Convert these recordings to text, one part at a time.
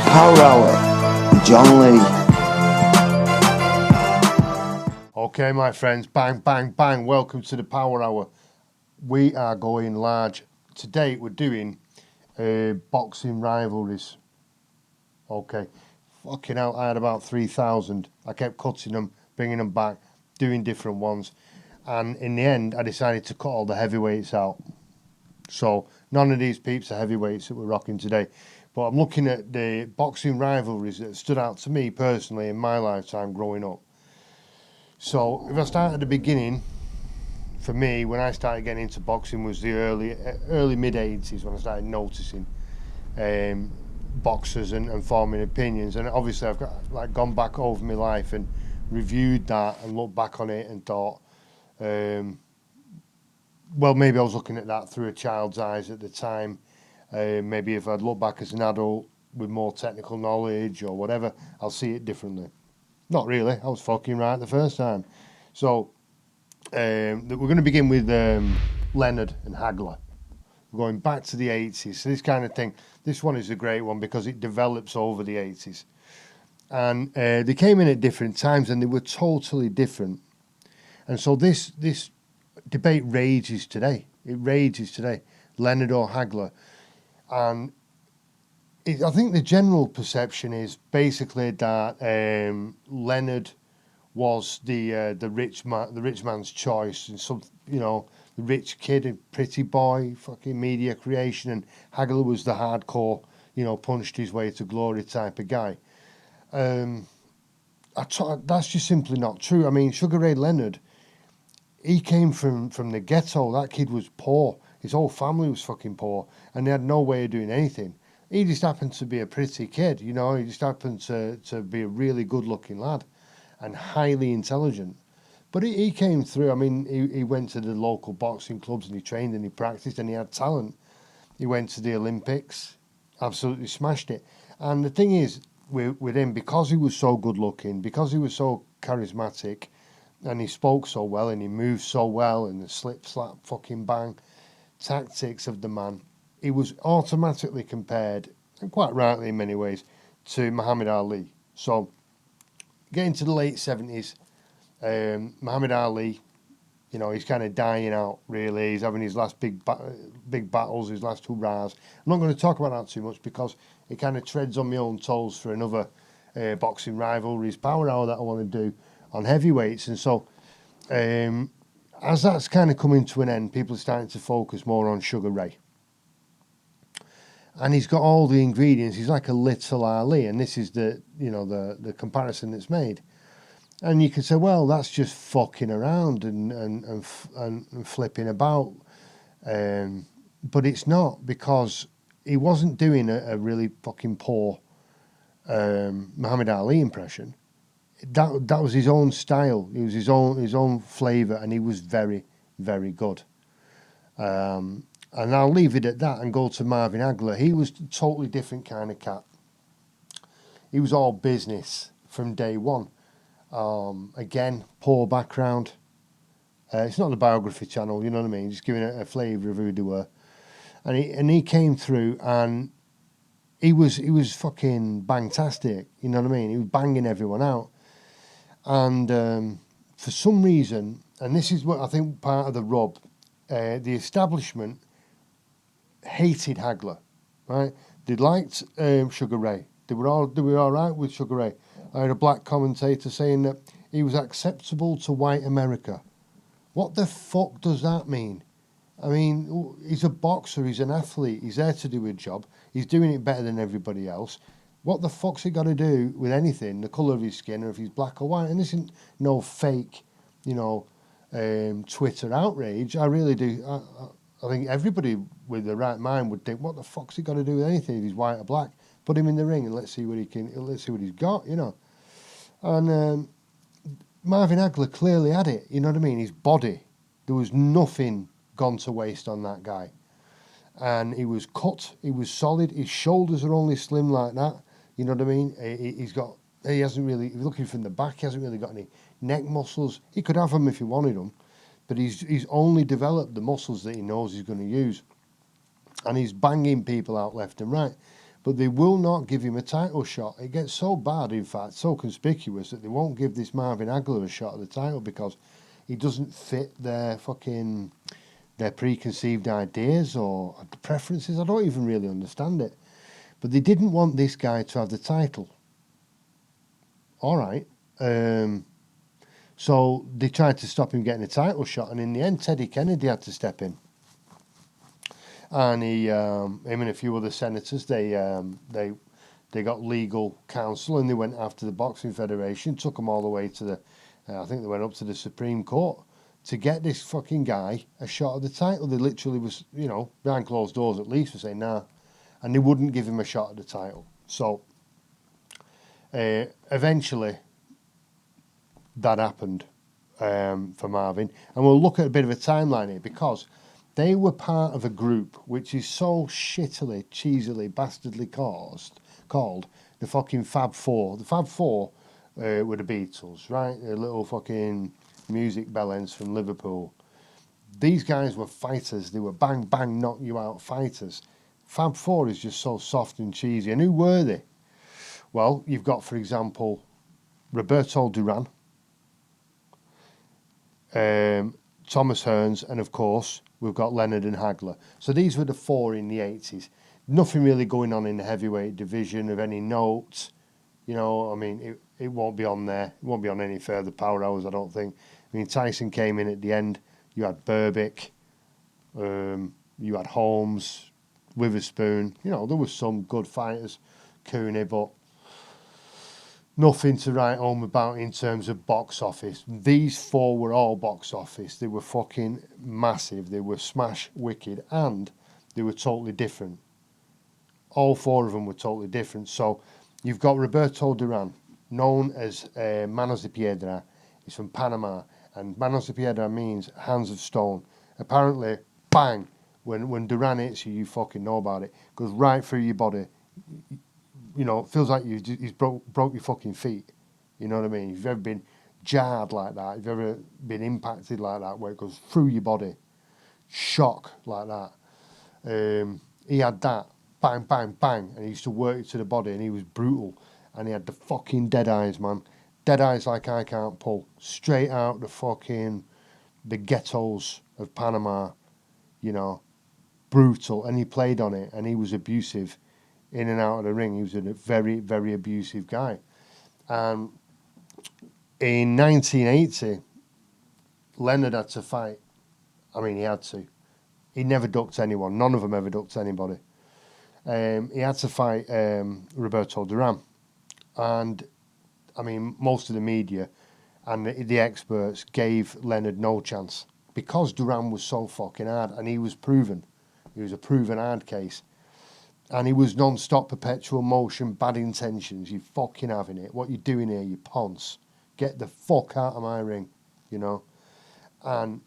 Power Hour with John Lee. Okay, my friends, bang, bang, bang. Welcome to the Power Hour. We are going large. Today we're doing boxing rivalries. Okay, fucking hell, I had about 3,000. I kept cutting them, bringing them back, doing different ones. And in the end, I decided to cut all the heavyweights out. So none of these peeps are heavyweights that we're rocking today. But I'm looking at the boxing rivalries that stood out to me personally in my lifetime growing up. So if I start at the beginning, for me, when I started getting into boxing was the early mid-80s when I started noticing boxers and forming opinions. And obviously I've got gone back over my life and reviewed that and looked back on it and thought, well, maybe I was looking at that through a child's eyes at the time. Maybe if I'd look back as an adult with more technical knowledge or whatever, I'll see it differently. Not really. I was fucking right the first time. So we're going to begin with Leonard and Hagler. We're going back to the 80s. So this kind of thing, this one is a great one because it develops over the 80s. And they came in at different times and they were totally different. And so this debate rages today. It rages today. Leonard or Hagler. And I think the general perception is basically that Leonard was the rich man's choice, and some, the rich kid and pretty boy, fucking media creation, and Hagler was the hardcore, punched his way to glory type of guy. That's just simply not true. I mean, Sugar Ray Leonard, he came from the ghetto. That kid was poor. His whole family was fucking poor, and they had no way of doing anything. He just happened to be a pretty kid, He just happened to be a really good-looking lad and highly intelligent. But he came through. I mean, he went to the local boxing clubs and he trained and he practiced and he had talent. He went to the Olympics, absolutely smashed it. And the thing is, with him, because he was so good-looking, because he was so charismatic, and he spoke so well and he moved so well and the slip, slap, fucking bang tactics of the man, he was automatically compared, and quite rightly in many ways, to Muhammad Ali. So, getting to the late 70s, Muhammad Ali, he's kind of dying out, really. He's having his last big battles, his last hurrahs. I'm not going to talk about that too much because it kind of treads on my own toes for another boxing rivalries power hour that I want to do on heavyweights. And so, as that's kind of coming to an end, people are starting to focus more on Sugar Ray. And he's got all the ingredients. He's like a little Ali, and this is the comparison that's made. And you can say, well, that's just fucking around and flipping about, but it's not, because he wasn't doing a really fucking poor Muhammad Ali impression. That was his own style. It was his own flavour, and he was very, very good. And I'll leave it at that and go to Marvin Hagler. He was a totally different kind of cat. He was all business from day one. Again, poor background. It's not the biography channel, you know what I mean? Just giving a flavour of who they were. And he came through and he was fucking bangtastic, you know what I mean? He was banging everyone out. And for some reason, and this is what I think part of the rub, the establishment hated Hagler, right? They liked Sugar Ray. They were all right with Sugar Ray. I had a black commentator saying that he was acceptable to white America. What the fuck does that mean? I mean, he's a boxer, he's an athlete, he's there to do a job, he's doing it better than everybody else. What the fuck's he got to do with anything, the colour of his skin, or if he's black or white? And this isn't no fake, Twitter outrage. I really do. I think everybody with the right mind would think, what the fuck's he got to do with anything if he's white or black? Put him in the ring and let's see what he's got, And Marvin Hagler clearly had it, you know what I mean? His body, there was nothing gone to waste on that guy. And he was cut, he was solid, his shoulders are only slim like that, you know what I mean? He hasn't really, looking from the back, he hasn't really got any neck muscles. He could have them if he wanted them, but he's only developed the muscles that he knows he's going to use. And he's banging people out left and right. but they will not give him a title shot. It gets so bad, in fact, so conspicuous that they won't give this Marvin Hagler a shot at the title because he doesn't fit their preconceived ideas or preferences. I don't even really understand it. But they didn't want this guy to have the title. All right. So they tried to stop him getting a title shot, and in the end, Teddy Kennedy had to step in. And him and a few other senators, they got legal counsel, and they went after the Boxing Federation, took them all the way to I think they went up to the Supreme Court to get this fucking guy a shot at the title. They literally was, behind closed doors at least, were saying, nah. And they wouldn't give him a shot at the title. So, eventually, that happened for Marvin. And we'll look at a bit of a timeline here because they were part of a group which is so shittily, cheesily, bastardly called the fucking Fab Four. The Fab Four were the Beatles, right? The little fucking music bellends from Liverpool. These guys were fighters. They were bang, bang, knock you out fighters. Fab Four is just so soft and cheesy. And who were they? Well, you've got, for example, Roberto Duran, Thomas Hearns, and of course, we've got Leonard and Hagler. So these were the four in the 80s. Nothing really going on in the heavyweight division of any note. It won't be on there. It won't be on any further power hours, I don't think. Tyson came in at the end. You had Burbick. You had Holmes, Witherspoon. There was some good fighters. Cooney, but nothing to write home about in terms of box office. These four were all box office. They were fucking massive. They were smash wicked, and they were totally different. All four of them were totally different. So you've got Roberto Duran, known as Manos de Piedra. He's from Panama, and Manos de Piedra means hands of stone. Apparently, bang, when Duran hits you, you fucking know about it. Goes right through your body. It feels like he's broke your fucking feet. You know what I mean? If you've ever been jarred like that, if you've ever been impacted like that, where it goes through your body, shock like that. He had that, bang, bang, bang, and he used to work it to the body, and he was brutal. And he had the fucking dead eyes, man. Dead eyes like I can't pull. Straight out the ghettos of Panama, brutal. And he played on it, and he was abusive. In and out of the ring, he was a very, very abusive guy. And in 1980, Leonard had to fight. He had to. He never ducked anyone. None of them ever ducked anybody. He had to fight Roberto Duran. And, most of the media and the experts gave Leonard no chance because Duran was so fucking hard, and he was proven. He was a proven hard case. And he was non-stop, perpetual motion, bad intentions. You fucking having it. What you doing here, you ponce? Get the fuck out of my ring, And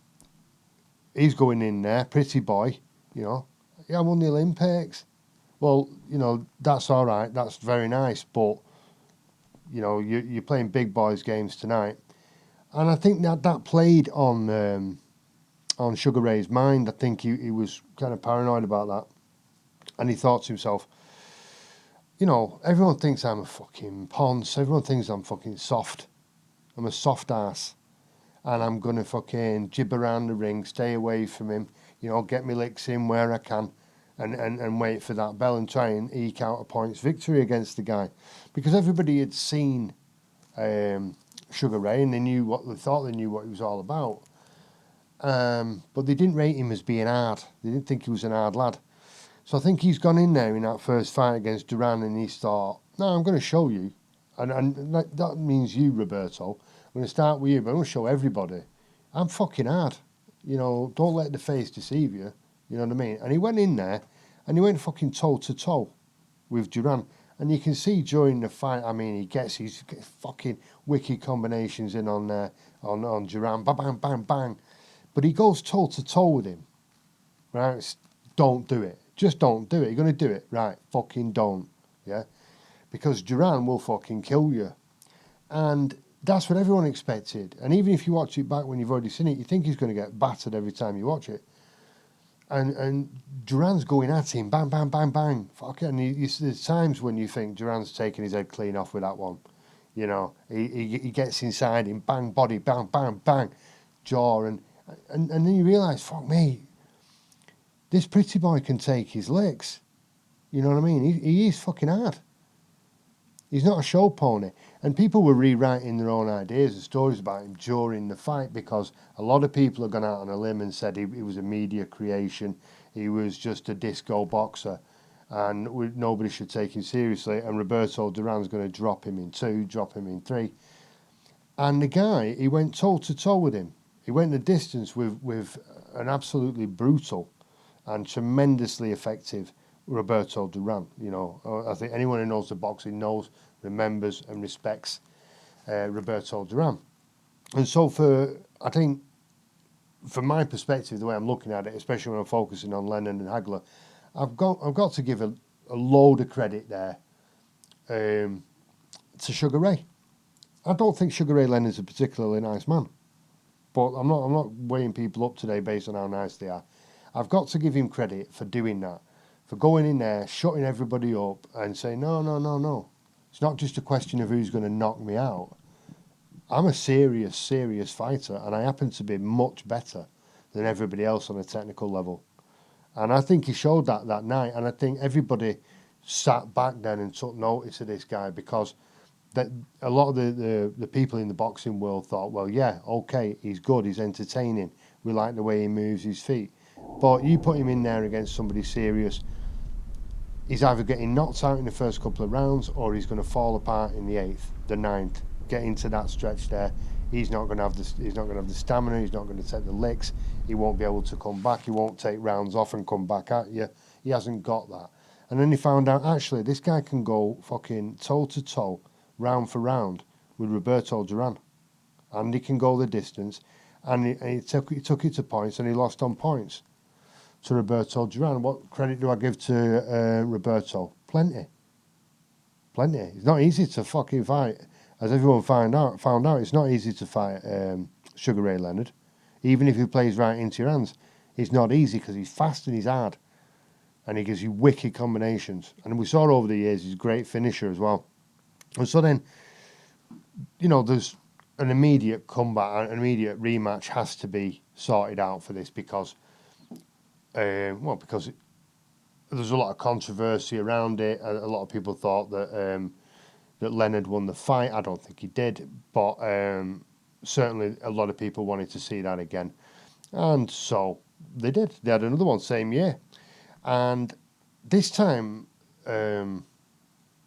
he's going in there, pretty boy, Yeah, I won the Olympics. Well, that's all right. That's very nice. But, you're playing big boys games tonight. And I think that played on Sugar Ray's mind. I think he was kind of paranoid about that. And he thought to himself, everyone thinks I'm a fucking ponce. Everyone thinks I'm fucking soft. I'm a soft ass. And I'm going to fucking jib around the ring, stay away from him, get me licks in where I can and wait for that bell and try and eke out a points victory against the guy. Because everybody had seen Sugar Ray and they thought they knew what he was all about. But they didn't rate him as being hard. They didn't think he was an hard lad. So I think he's gone in there in that first fight against Duran and he's thought, no, I'm going to show you. And that means you, Roberto. I'm going to start with you, but I'm going to show everybody. I'm fucking hard. Don't let the face deceive you. You know what I mean? And he went in there and he went fucking toe-to-toe with Duran. And you can see during the fight, he gets his fucking wicked combinations in on Duran. Bang, bang, bang, bang. But he goes toe-to-toe with him. Right? Don't do it. Just don't do it. You're going to do it. Right, fucking don't. Yeah? Because Duran will fucking kill you. And that's what everyone expected. And even if you watch it back when you've already seen it, you think he's going to get battered every time you watch it. and Duran's going at him, bang, bang, bang, bang. Fuck it. And there's times when you think Duran's taking his head clean off with that one. You know, he gets inside him, bang, body, bang, bang, bang, jaw, and then you realise, fuck me, this pretty boy can take his licks. You know what I mean? He is fucking hard. He's not a show pony. And people were rewriting their own ideas and stories about him during the fight because a lot of people have gone out on a limb and said he was a media creation. He was just a disco boxer and nobody should take him seriously. And Roberto Duran's going to drop him in 2, drop him in 3. And the guy, he went toe-to-toe with him. He went the distance with an absolutely brutal and tremendously effective Roberto Duran. You know, I think anyone who knows the boxing knows, remembers and respects Roberto Duran. And so I think, from my perspective, the way I'm looking at it, especially when I'm focusing on Leonard and Hagler, I've got to give a load of credit there to Sugar Ray. I don't think Sugar Ray Leonard's a particularly nice man, but I'm not weighing people up today based on how nice they are. I've got to give him credit for doing that, for going in there, shutting everybody up and saying, no. It's not just a question of who's going to knock me out. I'm a serious fighter, and I happen to be much better than everybody else on a technical level. And I think he showed that night, and I think everybody sat back then and took notice of this guy because that a lot of the people in the boxing world thought, well, yeah, okay, he's good, he's entertaining, we like the way he moves his feet. But you put him in there against somebody serious, he's either getting knocked out in the first couple of rounds or he's going to fall apart in the 8th, the 9th, get into that stretch there. He's not going to have the stamina, he's not going to take the licks, he won't be able to come back, he won't take rounds off and come back at you. He hasn't got that. And then he found out, actually, this guy can go fucking toe-to-toe, round for round, with Roberto Duran. And he can go the distance. And he took it to points, and he lost on points to Roberto Duran. What credit do I give to Roberto? Plenty. It's not easy to fucking fight. As everyone found out, it's not easy to fight Sugar Ray Leonard. Even if he plays right into your hands, it's not easy because he's fast and he's hard. And he gives you wicked combinations. And we saw over the years, he's a great finisher as well. And so then, you know, there's an immediate comeback, an immediate rematch has to be sorted out for this because because there's a lot of controversy around it. A lot of people thought that Leonard won the fight. I don't think he did, but certainly a lot of people wanted to see that again. And so they did. They had another one same year. And this time,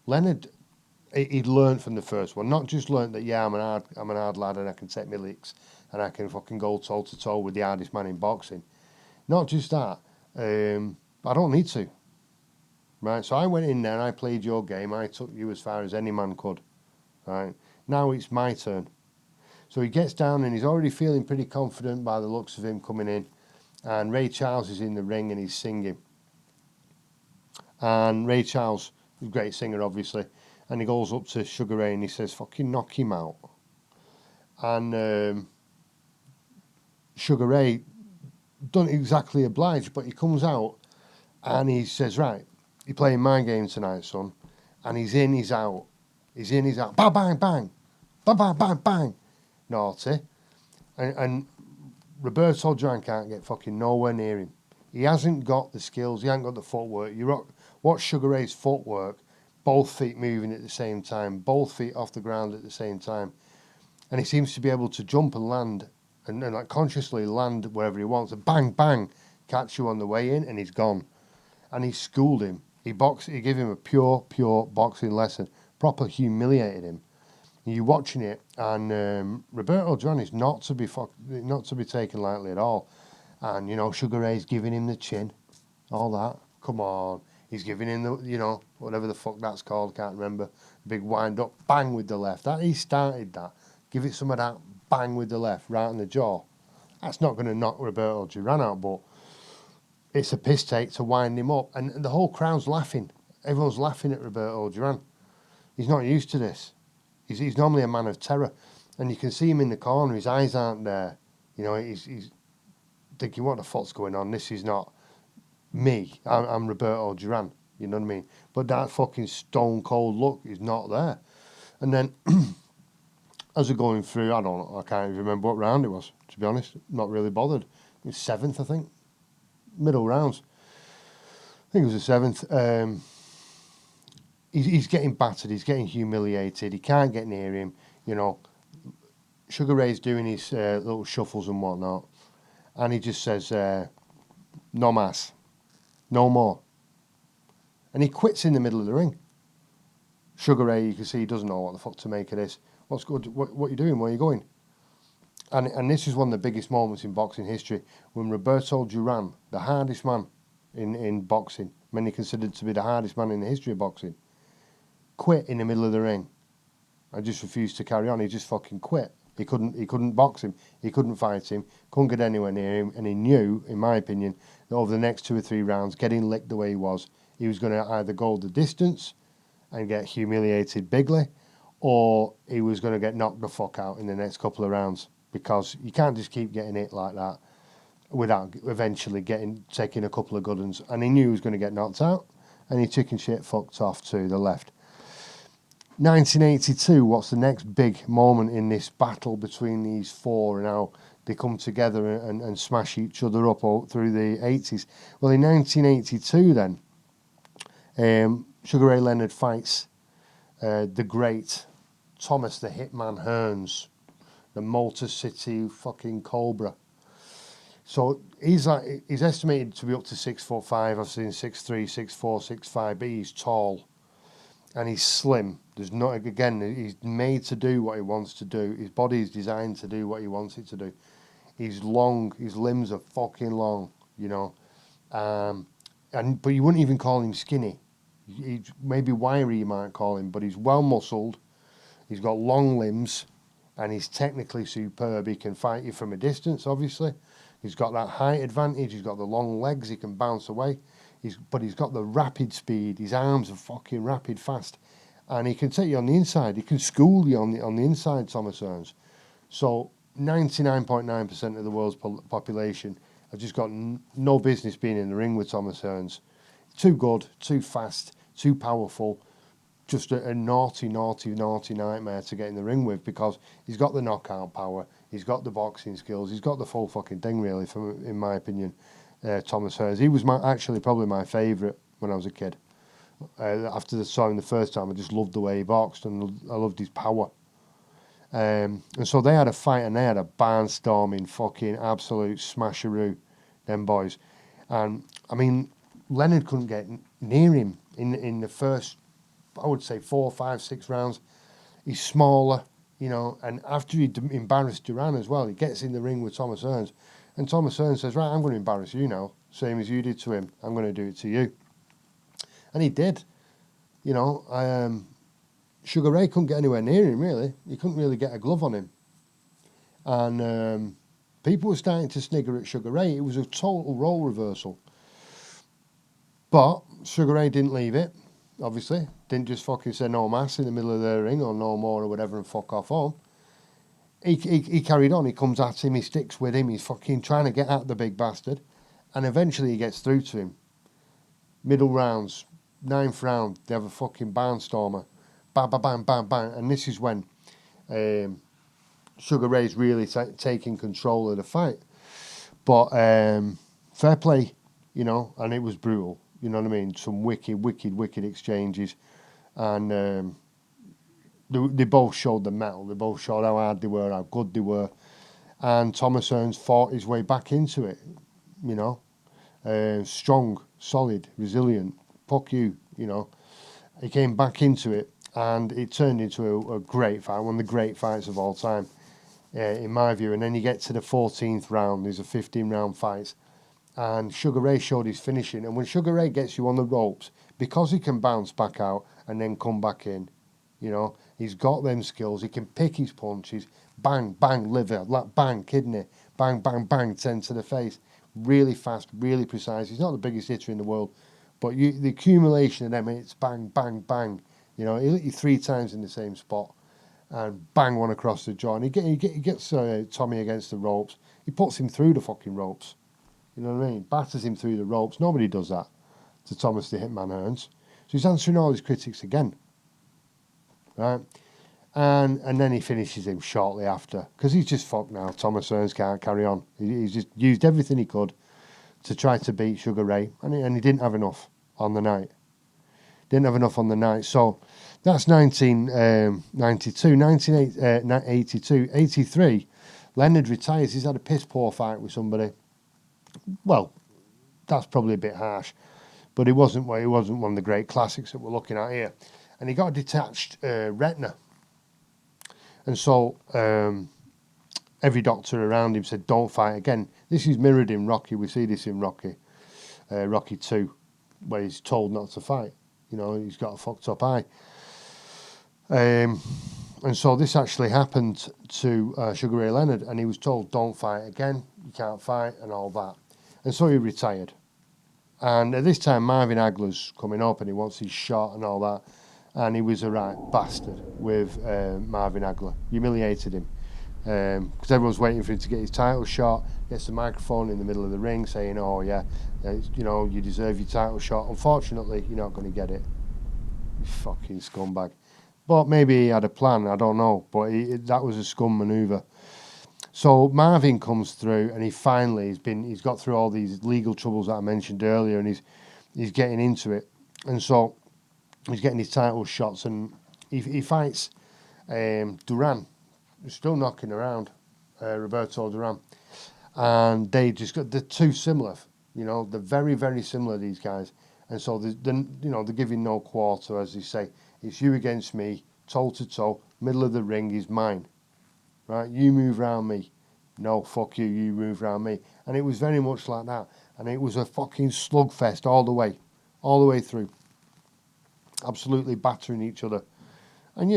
Leonard, he'd learned from the first one. Not just learned that, yeah, I'm an hard lad and I can take my licks and I can fucking go toe-to-toe with the hardest man in boxing. Not just that. I don't need to. Right? So I went in there and I played your game. I took you as far as any man could. Right? Now it's my turn. So he gets down and he's already feeling pretty confident by the looks of him coming in. And Ray Charles is in the ring and he's singing. And Ray Charles, a great singer obviously, and he goes up to Sugar Ray and he says, fucking knock him out. And Sugar Ray don't exactly oblige, but he comes out and he says, right, you're playing my game tonight, son. And he's in, he's out. He's in, he's out. Bang, bang, bang. Bang, bang, bang, bang. Naughty. And Roberto Duran can't get fucking nowhere near him. He hasn't got the skills, he hasn't got the footwork. You watch Sugar Ray's footwork, both feet moving at the same time, both feet off the ground at the same time. And he seems to be able to jump and land and like consciously land wherever he wants. And bang, bang, catch you on the way in and he's gone. And he schooled him. He gave him a pure boxing lesson, proper humiliated him. And you're watching it, and Roberto Duran is not to be taken lightly at all. And you know, Sugar Ray's giving him the chin, all that. Come on, he's giving him the, you know, whatever the fuck that's called, can't remember. Big wind up, bang with the left. That he started that. Give it some of that, bang with the left, right in the jaw. That's not going to knock Roberto Duran out, but it's a piss take to wind him up. And the whole crowd's laughing. Everyone's laughing at Roberto Duran. He's not used to this. He's normally a man of terror. And you can see him in the corner. His eyes aren't there. You know, he's thinking, what the fuck's going on? This is not I'm Roberto Duran, you know what I mean? But that fucking stone cold look is not there. And then as we're going through, I can't even remember what round it was, to be honest. Not really bothered. It was 7th, I think. Middle rounds. I think it was the 7th. He's getting battered, he's getting humiliated, he can't get near him, you know. Sugar Ray's doing his little shuffles and whatnot, and he just says, no mas, no more. And he quits in the middle of the ring. Sugar Ray, you can see he doesn't know what the fuck to make of this. What's good? What are you doing? Where are you going? And this is one of the biggest moments in boxing history, when Roberto Duran, the hardest man in boxing, many considered to be the hardest man in the history of boxing, quit in the middle of the ring. I just refused to carry on. He just fucking quit. He couldn't box him. He couldn't fight him. Couldn't get anywhere near him. And he knew, in my opinion, that over the next 2 or 3 rounds, getting licked the way he was going to either go the distance and get humiliated bigly, or he was going to get knocked the fuck out in the next couple of rounds, because you can't just keep getting hit like that without eventually taking a couple of good ones. And he knew he was going to get knocked out, and he chicken shit fucked off to the left. 1982, what's the next big moment in this battle between these four and how they come together and smash each other up all through the 80s? Well, in 1982 then, Sugar Ray Leonard fights the great Thomas the Hitman Hearns, the Motor City fucking Cobra. So he's estimated to be up to 6'5". I've seen 6'3", 6'4", 6'5", but he's tall. And he's slim. He's made to do what he wants to do. His body is designed to do what he wants it to do. He's long. His limbs are fucking long, you know. But you wouldn't even call him skinny. He's maybe wiry, you might call him, but he's well muscled. He's got long limbs, and he's technically superb. He can fight you from a distance, obviously. He's got that height advantage. He's got the long legs. He can bounce away. But he's got the rapid speed. His arms are fucking rapid, fast. And he can take you on the inside. He can school you on the inside, Thomas Hearns. So 99.9% of the world's population have just got no business being in the ring with Thomas Hearns. Too good, too fast, too powerful. Just a naughty nightmare to get in the ring with, because he's got the knockout power. He's got the boxing skills. He's got the full fucking thing, really, in my opinion. Thomas Hearns. He was actually probably my favourite when I was a kid. After saw him the first time, I just loved the way he boxed, and I loved his power. And so they had a fight, and they had a barnstorming fucking absolute smasheroo, them boys. And I mean, Leonard couldn't get near him in the first, I would say, 4, 5, 6 rounds. He's smaller, you know, and after he embarrassed Duran as well, he gets in the ring with Thomas Hearns. And Thomas Hearns says, right, I'm going to embarrass you now, same as you did to him. I'm going to do it to you. And he did. You know, Sugar Ray couldn't get anywhere near him, really. He couldn't really get a glove on him. And people were starting to snigger at Sugar Ray. It was a total role reversal. But Sugar Ray didn't leave it, obviously. Didn't just fucking say no mas in the middle of the ring, or no more or whatever, and fuck off home. He carried on. He comes at him. He sticks with him. He's fucking trying to get at the big bastard. And eventually he gets through to him. Middle rounds, 9th round, they have a fucking barnstormer. Bang, bang, bang, bang, bang. And this is when Sugar Ray's really taking control of the fight. But fair play, you know, and it was brutal. You know what I mean? Some wicked exchanges. And they both showed the mettle. They both showed how hard they were, how good they were. And Thomas Hearns fought his way back into it, you know. Strong, solid, resilient. Fuck you, you know. He came back into it, and it turned into a great fight, one of the great fights of all time, in my view. And then you get to the 14th round. There's a 15-round fight. And Sugar Ray showed his finishing. And when Sugar Ray gets you on the ropes, because he can bounce back out and then come back in, you know, he's got them skills. He can pick his punches. Bang, bang, liver. Bang, kidney. Bang, bang, bang, 10 to the face. Really fast, really precise. He's not the biggest hitter in the world. But the accumulation of them, it's bang, bang, bang. You know, he'll hit you 3 times in the same spot. And bang, one across the jaw. And he gets Tommy against the ropes. He puts him through the fucking ropes. You know what I mean? Batters him through the ropes. Nobody does that to Thomas the Hitman Hearns. So he's answering all his critics again. Right? And then he finishes him shortly after. Because he's just fucked now. Thomas Hearns can't carry on. He's just used everything he could to try to beat Sugar Ray. And he didn't have enough on the night. Didn't have enough on the night. So that's 1992. 1982. 83. Leonard retires. He's had a piss poor fight with somebody. Well, that's probably a bit harsh, but it wasn't one of the great classics that we're looking at here. And he got a detached retina, and so every doctor around him said, "Don't fight again." This is mirrored in Rocky. We see this in Rocky 2, where he's told not to fight. You know, he's got a fucked up eye. And so this actually happened to Sugar Ray Leonard, and he was told, "Don't fight again. You can't fight," and all that. And so he retired. And at this time, Marvin Hagler's coming up, and he wants his shot and all that. And he was a right bastard with Marvin Hagler. Humiliated him. Because everyone's waiting for him to get his title shot. Gets the microphone in the middle of the ring saying, "Oh, yeah, you deserve your title shot. Unfortunately, you're not going to get it. You fucking scumbag." But maybe he had a plan, I don't know. But that was a scum manoeuvre. So Marvin comes through, and he's got through all these legal troubles that I mentioned earlier, and he's getting into it, and so he's getting his title shots, and he fights Duran, who's still knocking around, Roberto Duran, and they're too similar, they're very, very similar, these guys, and so they're giving no quarter, as they say. It's you against me, toe to toe, middle of the ring is mine. Right, you move round me. No, fuck you, you move round me. And it was very much like that. And it was a fucking slugfest all the way through. Absolutely battering each other. And,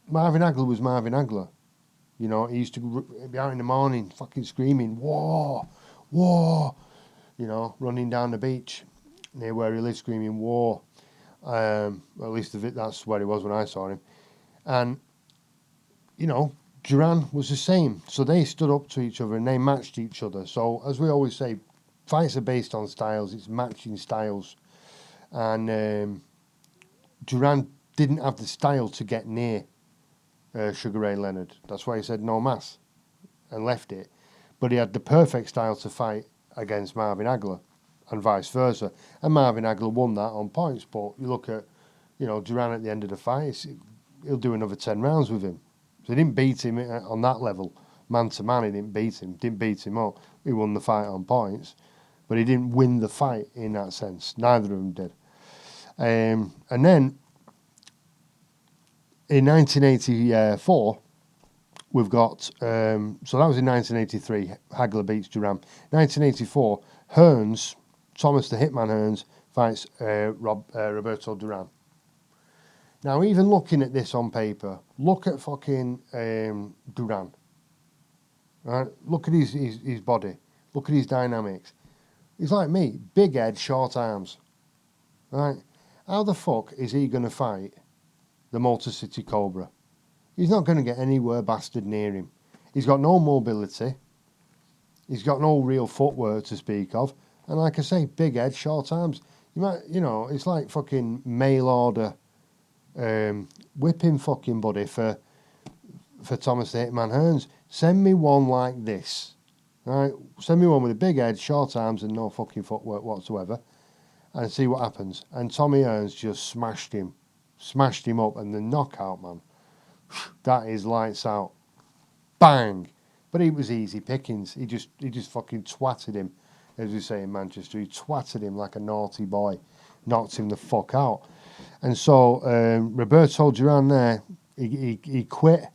Marvin Hagler was Marvin Hagler. He used to be out in the morning fucking screaming, "War, war," running down the beach near where he lived screaming, "War." At least that's where he was when I saw him. And Duran was the same. So they stood up to each other and they matched each other. So, as we always say, fights are based on styles. It's matching styles. And Duran didn't have the style to get near Sugar Ray Leonard. That's why he said no mas and left it. But he had the perfect style to fight against Marvin Hagler and vice versa. And Marvin Hagler won that on points. But you look at, Duran at the end of the fight, he'll do another 10 rounds with him. So he didn't beat him on that level, man to man. He didn't beat him up. He won the fight on points, but he didn't win the fight in that sense. Neither of them did. And then in 1984, we've got so that was in 1983. Hagler beats Duran. 1984, Hearns, Thomas the Hitman Hearns fights Roberto Duran. Now, even looking at this on paper, look at fucking Duran. Right? Look at his body. Look at his dynamics. He's like me, big head, short arms. Right? How the fuck is he going to fight the Motor City Cobra? He's not going to get anywhere bastard near him. He's got no mobility. He's got no real footwork to speak of. And like I say, big head, short arms. It's like fucking mail order whipping fucking buddy for Thomas the Hitman Hearns. Send me one like this, right? Send me one with a big head, short arms, and no fucking footwork whatsoever, and see what happens. And Tommy Hearns just smashed him up, and the knockout, man, that is lights out, bang. But it was easy pickings. He just fucking twatted him, as we say in Manchester. He twatted him like a naughty boy, knocked him the fuck out. And so Roberto Duran there, he quit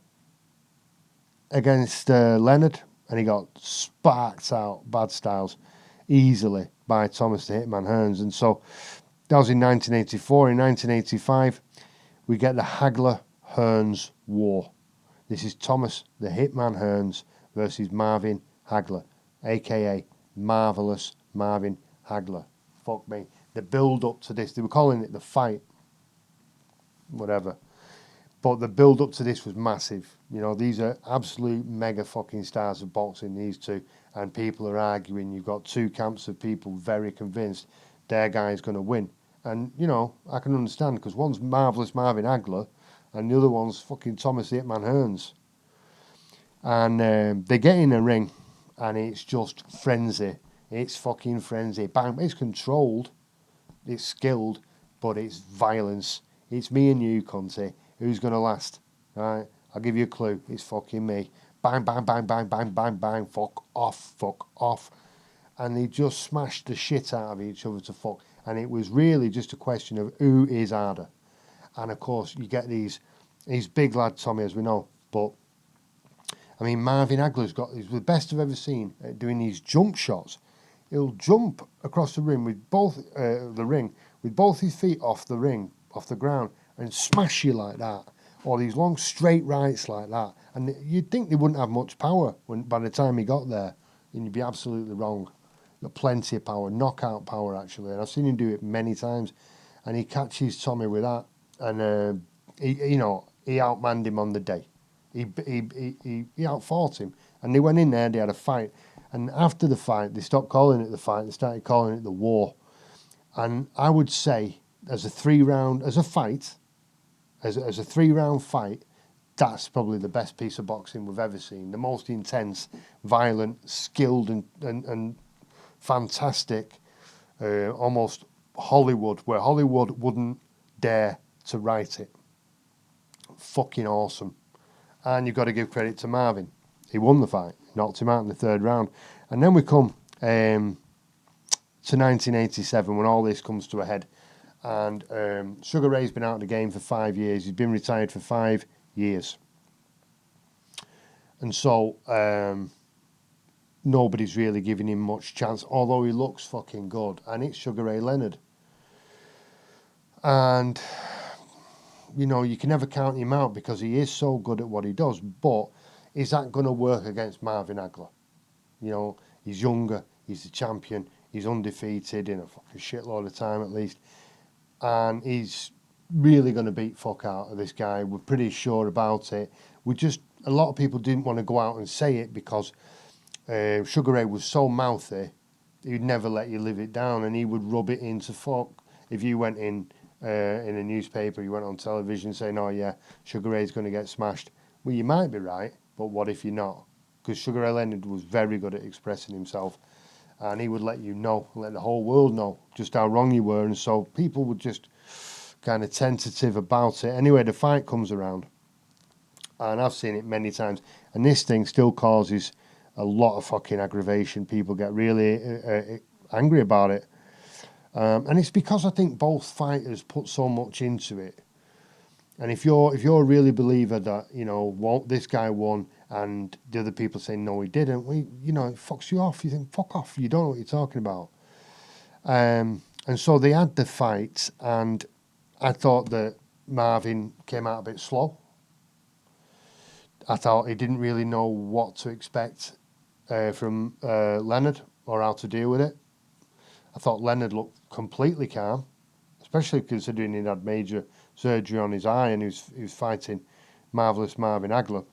against Leonard, and he got sparked out, bad styles, easily by Thomas the Hitman Hearns. And so that was in 1984. In 1985, we get the Hagler-Hearns War. This is Thomas the Hitman Hearns versus Marvin Hagler, a.k.a. Marvelous Marvin Hagler. Fuck me. The build up to this, they were calling it the fight. Whatever. But the build up to this was massive. You know, these are absolute mega fucking stars of boxing, these two. And people are arguing. You've got two camps of people very convinced their guy's going to win. And, you know, I can understand because one's marvellous Marvin Hagler and the other one's fucking Thomas the Hitman Hearns. And they get in a ring and it's just frenzy. It's fucking frenzy. Bang. It's controlled. It's skilled. But it's violence. It's me and you, Conte. Who's going to last? Right? I'll give you a clue. It's fucking me. Bang, bang, bang, bang, bang, bang, bang. Fuck off, fuck off. And they just smashed the shit out of each other to fuck. And it was really just a question of who is harder. And of course, you get these big lad, Tommy, as we know. But, I mean, Marvin Hagler's he's the best I've ever seen at doing these jump shots. He'll jump across the ring with both his feet off the ground, and smash you like that, or these long straight rights like that. And you'd think they wouldn't have much power by the time he got there, and you'd be absolutely wrong. Got plenty of power, knockout power actually, and I've seen him do it many times. And he catches Tommy with that, and he outmanned him on the day. He outfought him, and they went in there. They had a fight, and after the fight, they stopped calling it the fight. They started calling it the war. And I would say, as a 3-round fight, that's probably the best piece of boxing we've ever seen. The most intense, violent, skilled, and fantastic, almost Hollywood, where Hollywood wouldn't dare to write it. Fucking awesome. And you've got to give credit to Marvin. He won the fight, knocked him out in the 3rd round. And then we come to 1987 when all this comes to a head. And Sugar Ray's been out of the game for 5 years. He's been retired for 5 years. And so nobody's really giving him much chance, although he looks fucking good. And it's Sugar Ray Leonard. And, you know, you can never count him out because he is so good at what he does. But is that going to work against Marvin Hagler? You know, he's younger, he's the champion, he's undefeated in a fucking shitload of time at least. And he's really going to beat fuck out of this guy. We're pretty sure about it. A lot of people didn't want to go out and say it because Sugar Ray was so mouthy, he'd never let you live it down, and he would rub it into fuck. If you went in a newspaper, you went on television saying, oh yeah, Sugar Ray's going to get smashed. Well, you might be right, but what if you're not? Because Sugar Ray Leonard was very good at expressing himself, and he would let you know, let the whole world know just how wrong you were, and so people were just kind of tentative about it. Anyway, the fight comes around, and I've seen it many times, and this thing still causes a lot of fucking aggravation. People get really angry about it, and it's because I think both fighters put so much into it. And if you're a really believer that, you know, this guy won and the other people say no he didn't, well, you know, it fucks you off. You think, fuck off, you don't know what you're talking about. And so they had the fight, and I thought that Marvin came out a bit slow. I thought he didn't really know what to expect from Leonard or how to deal with it. I thought Leonard looked completely calm, especially considering he'd had major surgery on his eye and he was fighting marvellous Marvin Hagler.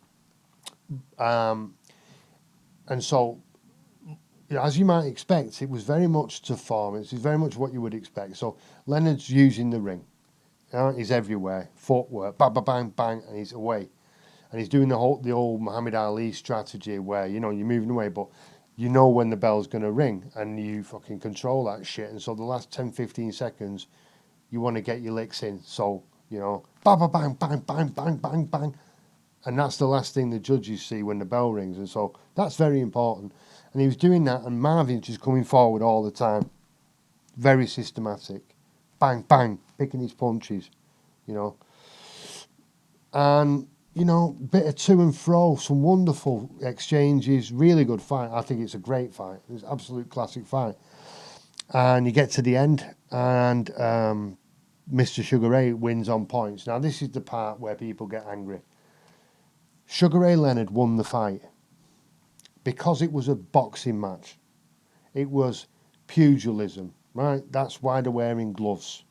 And so, you know, as you might expect, it was very much to form. It's very much what you would expect. So Leonard's using the ring. He's everywhere. Footwork, bang, bang, bang, bang, and he's away. And he's doing the old Muhammad Ali strategy where, you know, you're moving away, but you know when the bell's going to ring and you fucking control that shit. And so the last 10, 15 seconds, you want to get your licks in. So, you know, bang, bang, bang, bang, bang, bang, bang, bang. And that's the last thing the judges see when the bell rings. And so that's very important. And he was doing that, and Marvin's just coming forward all the time. Very systematic. Bang, bang, picking his punches, you know. And, you know, bit of to and fro, some wonderful exchanges, really good fight. I think it's a great fight. It's an absolute classic fight. And you get to the end, and Mr. Sugar Ray wins on points. Now, this is the part where people get angry. Sugar Ray Leonard won the fight because it was a boxing match. It was pugilism, right? That's why they're wearing gloves.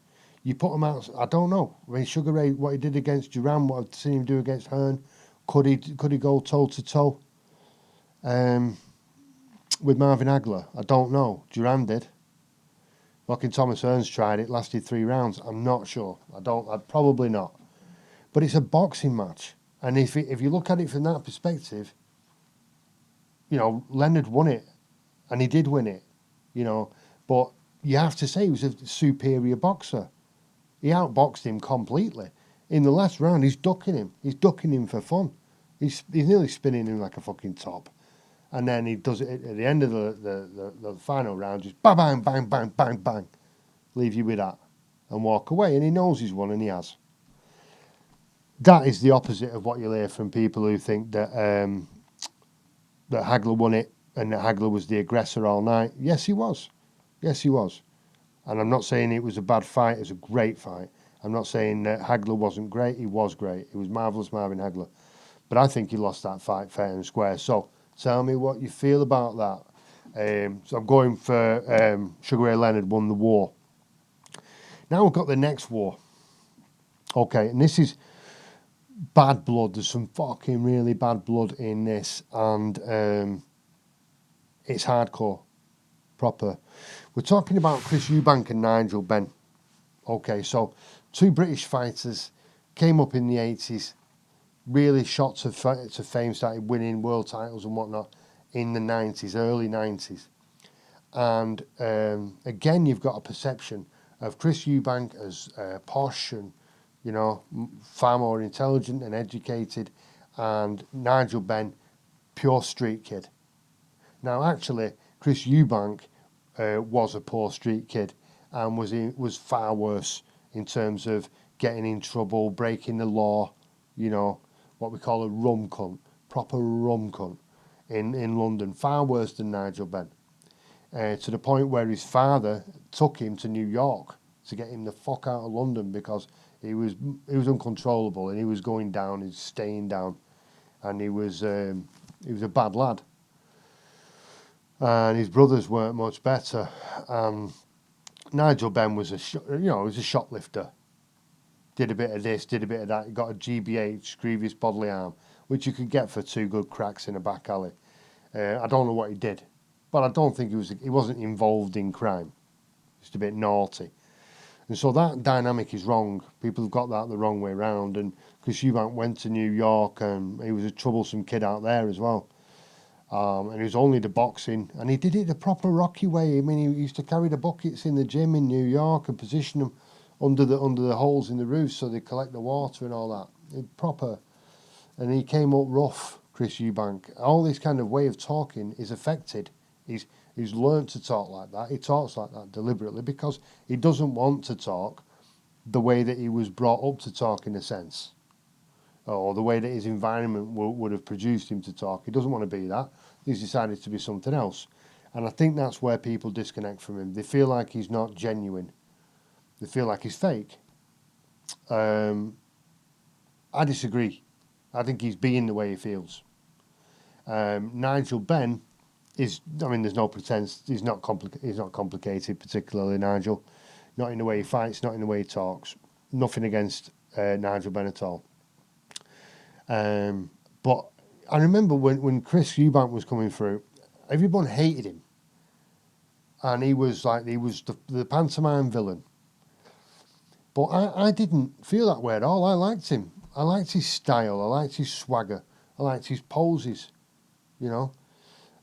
You put him out. I don't know. I mean, Sugar Ray, what he did against Duran, what I've seen him do against Hearn, could he go toe to toe with Marvin Hagler? I don't know. Duran did. Fucking Thomas Hearns tried it, lasted 3 rounds. I'm not sure. I'd probably not. But it's a boxing match, and if you look at it from that perspective, you know, Leonard won it, and he did win it, you know. But you have to say he was a superior boxer. He outboxed him completely. In the last round, he's ducking him. He's ducking him for fun. He's nearly spinning him like a fucking top. And then he does it at the end of the final round, just bang, bang, bang, bang, bang, bang. Leave you with that and walk away. And he knows he's won, and he has. That is the opposite of what you'll hear from people who think that that Hagler won it and that Hagler was the aggressor all night. Yes, he was. Yes, he was. And I'm not saying it was a bad fight. It was a great fight. I'm not saying that Hagler wasn't great. He was great. It was marvellous, Marvin Hagler. But I think he lost that fight fair and square. So tell me what you feel about that. So I'm going for Sugar Ray Leonard won the war. Now we've got the next war. Okay, and this is bad blood. There's some fucking really bad blood in this, and it's hardcore, proper. We're talking about Chris Eubank and Nigel Benn. Okay, so 2 British fighters came up in the 80s, really shot to fame, started winning world titles and whatnot in the 90s, early 90s. And again, you've got a perception of Chris Eubank as posh and, you know, far more intelligent and educated, and Nigel Benn, pure street kid. Now, actually, Chris Eubank was a poor street kid and was far worse in terms of getting in trouble, breaking the law, you know, what we call a rum cunt, proper rum cunt in London, far worse than Nigel Benn. To the point where his father took him to New York to get him the fuck out of London because he was uncontrollable and he was going down, he was staying down, and he was a bad lad. And his brothers weren't much better. Nigel Benn was a shoplifter. Did a bit of this, did a bit of that. He got a GBH, grievous bodily harm, which you could get for 2 good cracks in a back alley. I don't know what he did, but I don't think he wasn't involved in crime. Just a bit naughty. And so that dynamic is wrong. People have got that the wrong way round. And Chris Eubank went to New York, and he was a troublesome kid out there as well. And he was only the boxing, and he did it the proper Rocky way. I mean, he used to carry the buckets in the gym in New York and position them under the holes in the roof so they collect the water and all that. Proper. And he came up rough, Chris Eubank. All this kind of way of talking is affected. He's learned to talk like that. He talks like that deliberately because he doesn't want to talk the way that he was brought up to talk, in a sense, or the way that his environment would have produced him to talk. He doesn't want to be that. He's decided to be something else. And I think that's where people disconnect from him. They feel like he's not genuine. They feel like he's fake. I disagree. I think he's being the way he feels. Nigel Benn there's no pretense. He's not complicated, particularly Nigel. Not in the way he fights, not in the way he talks. Nothing against Nigel Benn at all. But I remember when Chris Eubank was coming through, everyone hated him. And he was the pantomime villain. But I didn't feel that way at all. I liked him. I liked his style. I liked his swagger. I liked his poses, you know.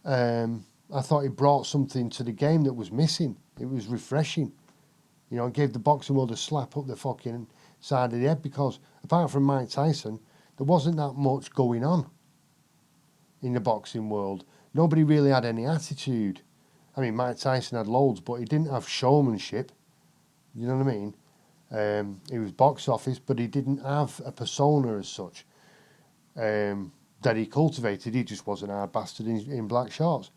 I thought he brought something to the game that was missing. It was refreshing. You know, gave the boxing world a slap up the fucking side of the head because apart from Mike Tyson, there wasn't that much going on in the boxing world. Nobody really had any attitude. I mean, Mike Tyson had loads, but he didn't have showmanship. You know what I mean? He was box office, but he didn't have a persona as such that he cultivated. He just was an hard bastard in black shorts.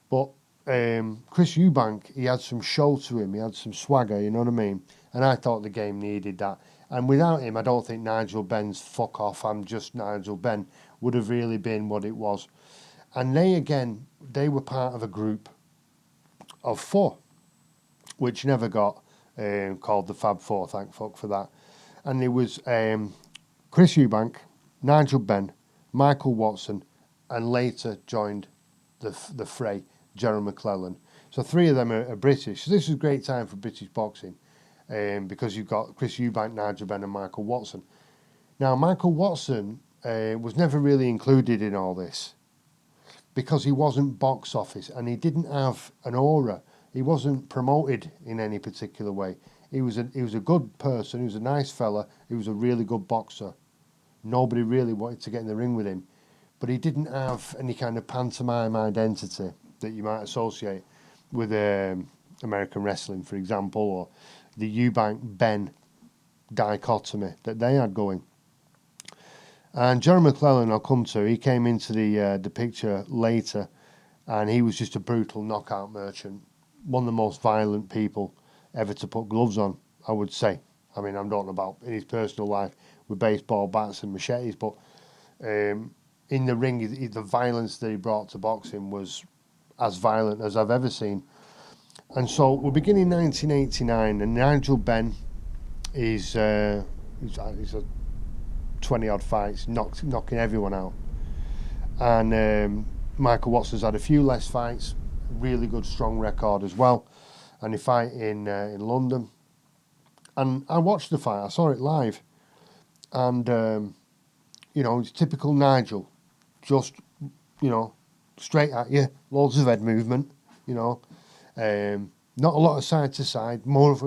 But Chris Eubank, he had some show to him. He had some swagger, you know what I mean? And I thought the game needed that. And without him, I don't think Nigel Benn's fuck off, I'm just Nigel Benn would have really been what it was. And they were part of a group of 4, which never got called the Fab Four. Thank fuck for that. And it was Chris Eubank, Nigel Benn, Michael Watson, and later joined the fray, Gerald Mcclellan. So three of them are British. So this was a great time for British boxing because you've got Chris Eubank, Nigel Benn, and Michael Watson. Now, Michael Watson was never really included in all this because he wasn't box office and he didn't have an aura. He wasn't promoted in any particular way. He was a good person. He was a nice fella. He was a really good boxer. Nobody really wanted to get in the ring with him, but he didn't have any kind of pantomime identity that you might associate with American wrestling, for example, or the Eubank-Benn dichotomy that they had going. And Gerald Mcclellan, I'll come to, he came into the picture later, and he was just a brutal knockout merchant. One of the most violent people ever to put gloves on, I would say. I mean, I'm talking about in his personal life with baseball bats and machetes, but in the ring, the violence that he brought to boxing was as violent as I've ever seen. And so we're beginning 1989, and Nigel Benn is he's a 20-odd fights, knocking everyone out. And Michael Watson's had a few less fights, really good, strong record as well. And he fight in London. And I watched the fight, I saw it live. And, it's typical Nigel. Just, straight at you, loads of head movement, not a lot of side to side, more of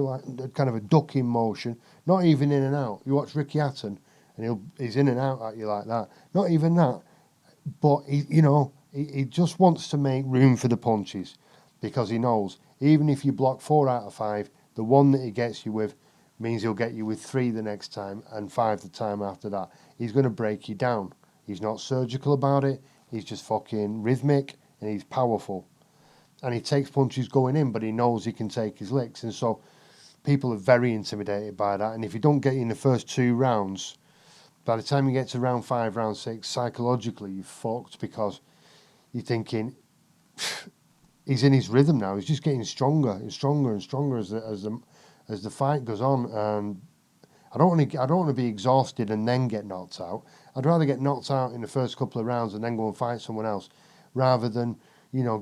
kind of a ducking motion, not even in and out. You watch Ricky Hatton, and he's in and out at you like that. Not even that, but he just wants to make room for the punches because he knows even if you block 4 out of 5, the one that he gets you with means he'll get you with 3 the next time and 5 the time after that. He's going to break you down. He's not surgical about it. He's just fucking rhythmic and he's powerful. And he takes punches going in, but he knows he can take his licks. And so people are very intimidated by that. And if you don't get in the first 2 rounds, by the time you get to round 5, round 6, psychologically you're fucked because you're thinking he's in his rhythm now. He's just getting stronger and stronger and stronger as the fight goes on. And I don't want to be exhausted and then get knocked out. I'd rather get knocked out in the first couple of rounds and then go and fight someone else, rather than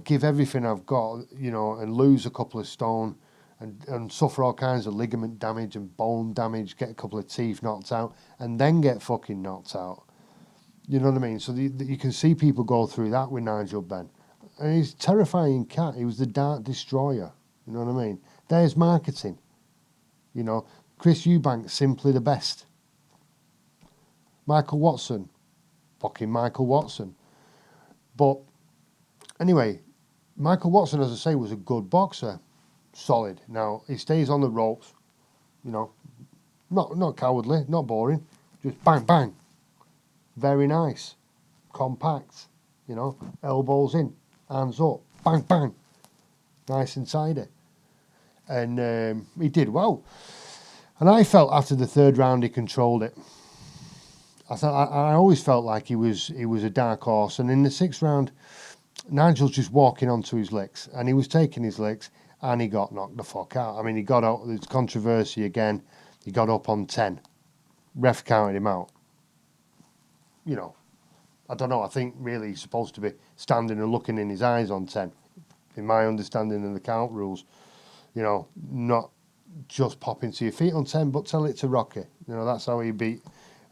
give everything I've got, and lose a couple of stone and suffer all kinds of ligament damage and bone damage, get a couple of teeth knocked out, and then get fucking knocked out. You know what I mean? So you can see people go through that with Nigel Benn. And he's a terrifying cat. He was the Dart Destroyer. You know what I mean? There's marketing. Chris Eubank, simply the best. Michael Watson, fucking Michael Watson. But anyway, Michael Watson, as I say, was a good boxer. Solid. Now, he stays on the ropes, not cowardly, not boring. Just bang, bang. Very nice. Compact, elbows in, hands up, bang, bang. Nice and tidy. And he did well. And I felt after the 3rd round he controlled it. I always felt like he was a dark horse. And in the 6th round, Nigel's just walking onto his licks, and he was taking his licks, and he got knocked the fuck out. I mean, he got out. There's controversy again. He got up on 10. Ref counted him out. I don't know. I think really he's supposed to be standing and looking in his eyes on 10. In my understanding of the count rules, not just popping to your feet on 10, but tell it to Rocky. That's how he beat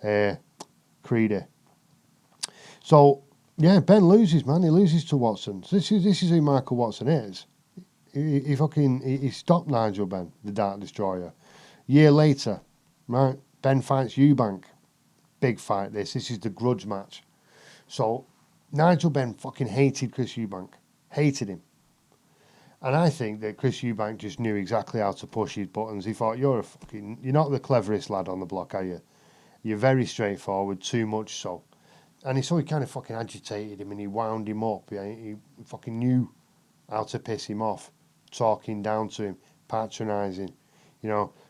Creedy. So, yeah, Benn loses, man. He loses to Watson. So this is who Michael Watson is. He stopped Nigel Benn, the Dart Destroyer. Year later, right, Benn fights Eubank. Big fight this. This is the grudge match. So, Nigel Benn fucking hated Chris Eubank. Hated him. And I think that Chris Eubank just knew exactly how to push his buttons. He thought, you're not the cleverest lad on the block, are you? You're very straightforward, too much so. And he kind of fucking agitated him and he wound him up. He fucking knew how to piss him off, talking down to him, patronising,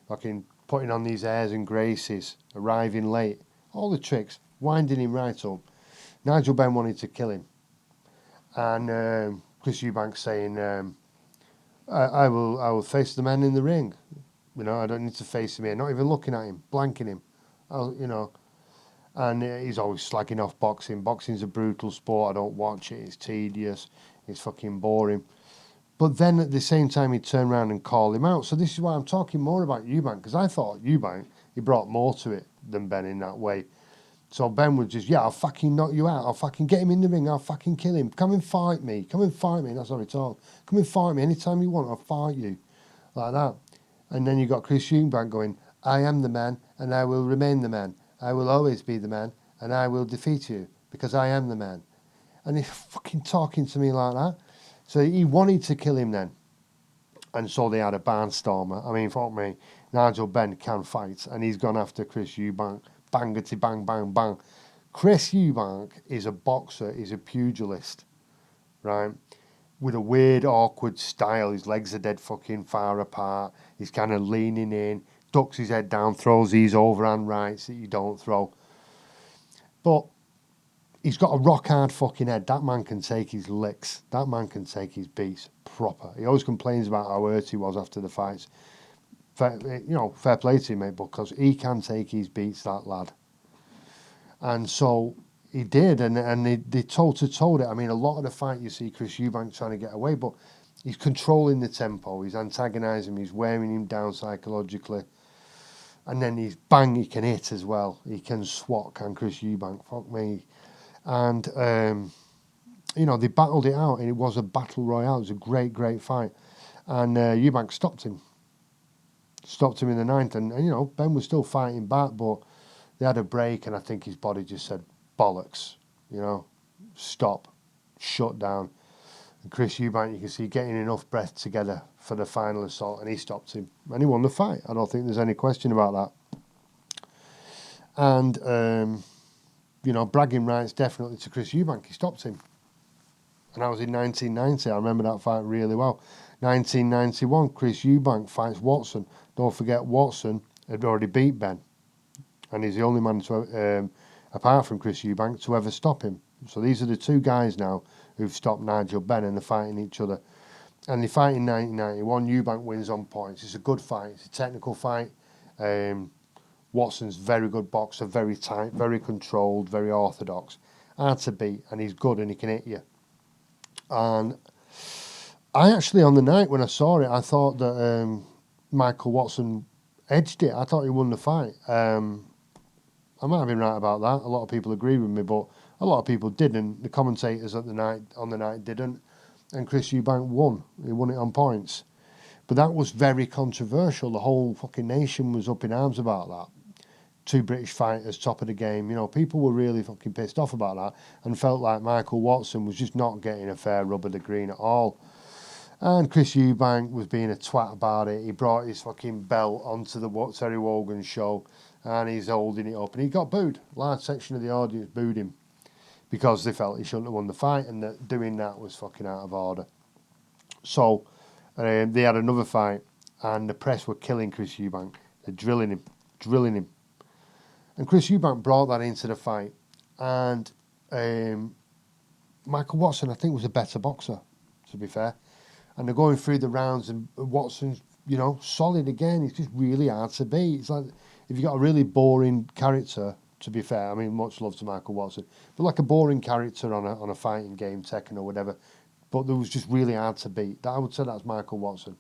fucking putting on these airs and graces, arriving late, all the tricks, winding him right up. Nigel Benn wanted to kill him. And Chris Eubank saying, I will face the man in the ring. You know, I don't need to face him here. Not even looking at him, blanking him. You know, and he's always slagging off boxing. Boxing's a brutal sport. I don't watch it. It's tedious. It's fucking boring. But then at the same time, he'd turn around and call him out. So this is why I'm talking more about Eubank, because I thought Eubank, he brought more to it than Benn in that way. So Benn was just, yeah, I'll fucking knock you out. I'll fucking get him in the ring. I'll fucking kill him. Come and fight me. Come and fight me. That's how he talked. Come and fight me anytime you want. I'll fight you. Like that. And then you got Chris Eubank going, I am the man and I will remain the man. I will always be the man and I will defeat you because I am the man. And he's fucking talking to me like that. So he wanted to kill him then. And so they had a barnstormer. I mean, fuck me. Nigel Benn can fight and he's gone after Chris Eubank. Bangity bang bang bang. Chris Eubank is a boxer, he's a pugilist, right? With a weird, awkward style. His legs are dead fucking far apart. He's kind of leaning in, ducks his head down, throws these overhand rights that you don't throw. But he's got a rock hard fucking head. That man can take his licks. That man can take his beats proper. He always complains about how hurt he was after the fights. Fair play to him, mate, because he can take his beats, that lad. And so he did, and they toe-to-toed it. I mean, a lot of the fight you see Chris Eubank trying to get away, but he's controlling the tempo, he's antagonising him, he's wearing him down psychologically. And then he can hit as well. He can swat, can Chris Eubank, fuck me. And, they battled it out, and it was a battle royale. It was a great, great fight. And Eubank stopped him in the ninth, and Benn was still fighting back, but they had a break, and I think his body just said, bollocks, stop, shut down. And Chris Eubank, you can see, getting enough breath together for the final assault, and he stopped him, and he won the fight. I don't think there's any question about that. And, bragging rights definitely to Chris Eubank. He stopped him. And I was in 1990, I remember that fight really well. 1991, Chris Eubank fights Watson. Don't forget, Watson had already beat Benn. And he's the only man, apart from Chris Eubank, to ever stop him. So these are the two guys now who've stopped Nigel Benn, and they're fighting each other. And they fight in 1991. Eubank wins on points. It's a good fight. It's a technical fight. Watson's very good boxer, very tight, very controlled, very orthodox. Hard to beat, and he's good and he can hit you. And I actually, on the night when I saw it, I thought that Michael Watson edged it. I thought he won the fight. I might have been right about that. A lot of people agree with me, but a lot of people didn't. The commentators on the night didn't. And Chris Eubank won. He won it on points. But that was very controversial. The whole fucking nation was up in arms about that. Two British fighters, top of the game. People were really fucking pissed off about that and felt like Michael Watson was just not getting a fair rub of the green at all. And Chris Eubank was being a twat about it. He brought his fucking belt onto the Terry Wogan show, and he's holding it up, and he got booed. A large section of the audience booed him because they felt he shouldn't have won the fight, and that doing that was fucking out of order. So they had another fight, and the press were killing Chris Eubank. They're drilling him. And Chris Eubank brought that into the fight. And Michael Watson, I think, was a better boxer, to be fair. And they're going through the rounds, and Watson's, solid again. He's just really hard to beat. It's like, if you've got a really boring character, to be fair, I mean, much love to Michael Watson, but like a boring character on a fighting game, Tekken or whatever, but there was just really hard to beat. I would say that's Michael Watson.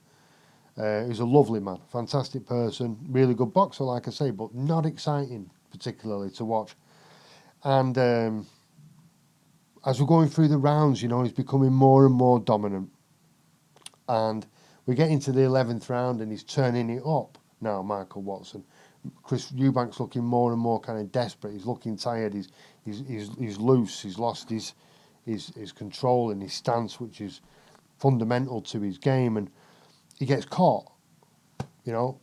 He's a lovely man, fantastic person, really good boxer, like I say, but not exciting particularly to watch. And as we're going through the rounds, he's becoming more and more dominant. And we get into the 11th round, and he's turning it up now, Michael Watson. Chris Eubank's looking more and more kind of desperate. He's looking tired. He's loose. He's lost his control and his stance, which is fundamental to his game. And he gets caught.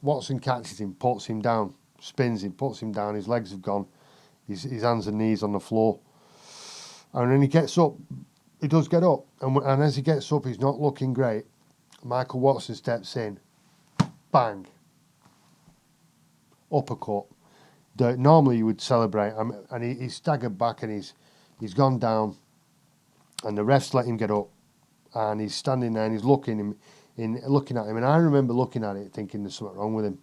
Watson catches him, puts him down, spins him, puts him down. His legs have gone. His hands and knees on the floor. And then he gets up. He does get up. And as he gets up, he's not looking great. Michael Watson steps in. Bang. Uppercut. Normally you would celebrate. And he's staggered back, and he's gone down. And the refs let him get up. And he's standing there and he's looking. in looking at him, and I remember looking at it thinking there's something wrong with him.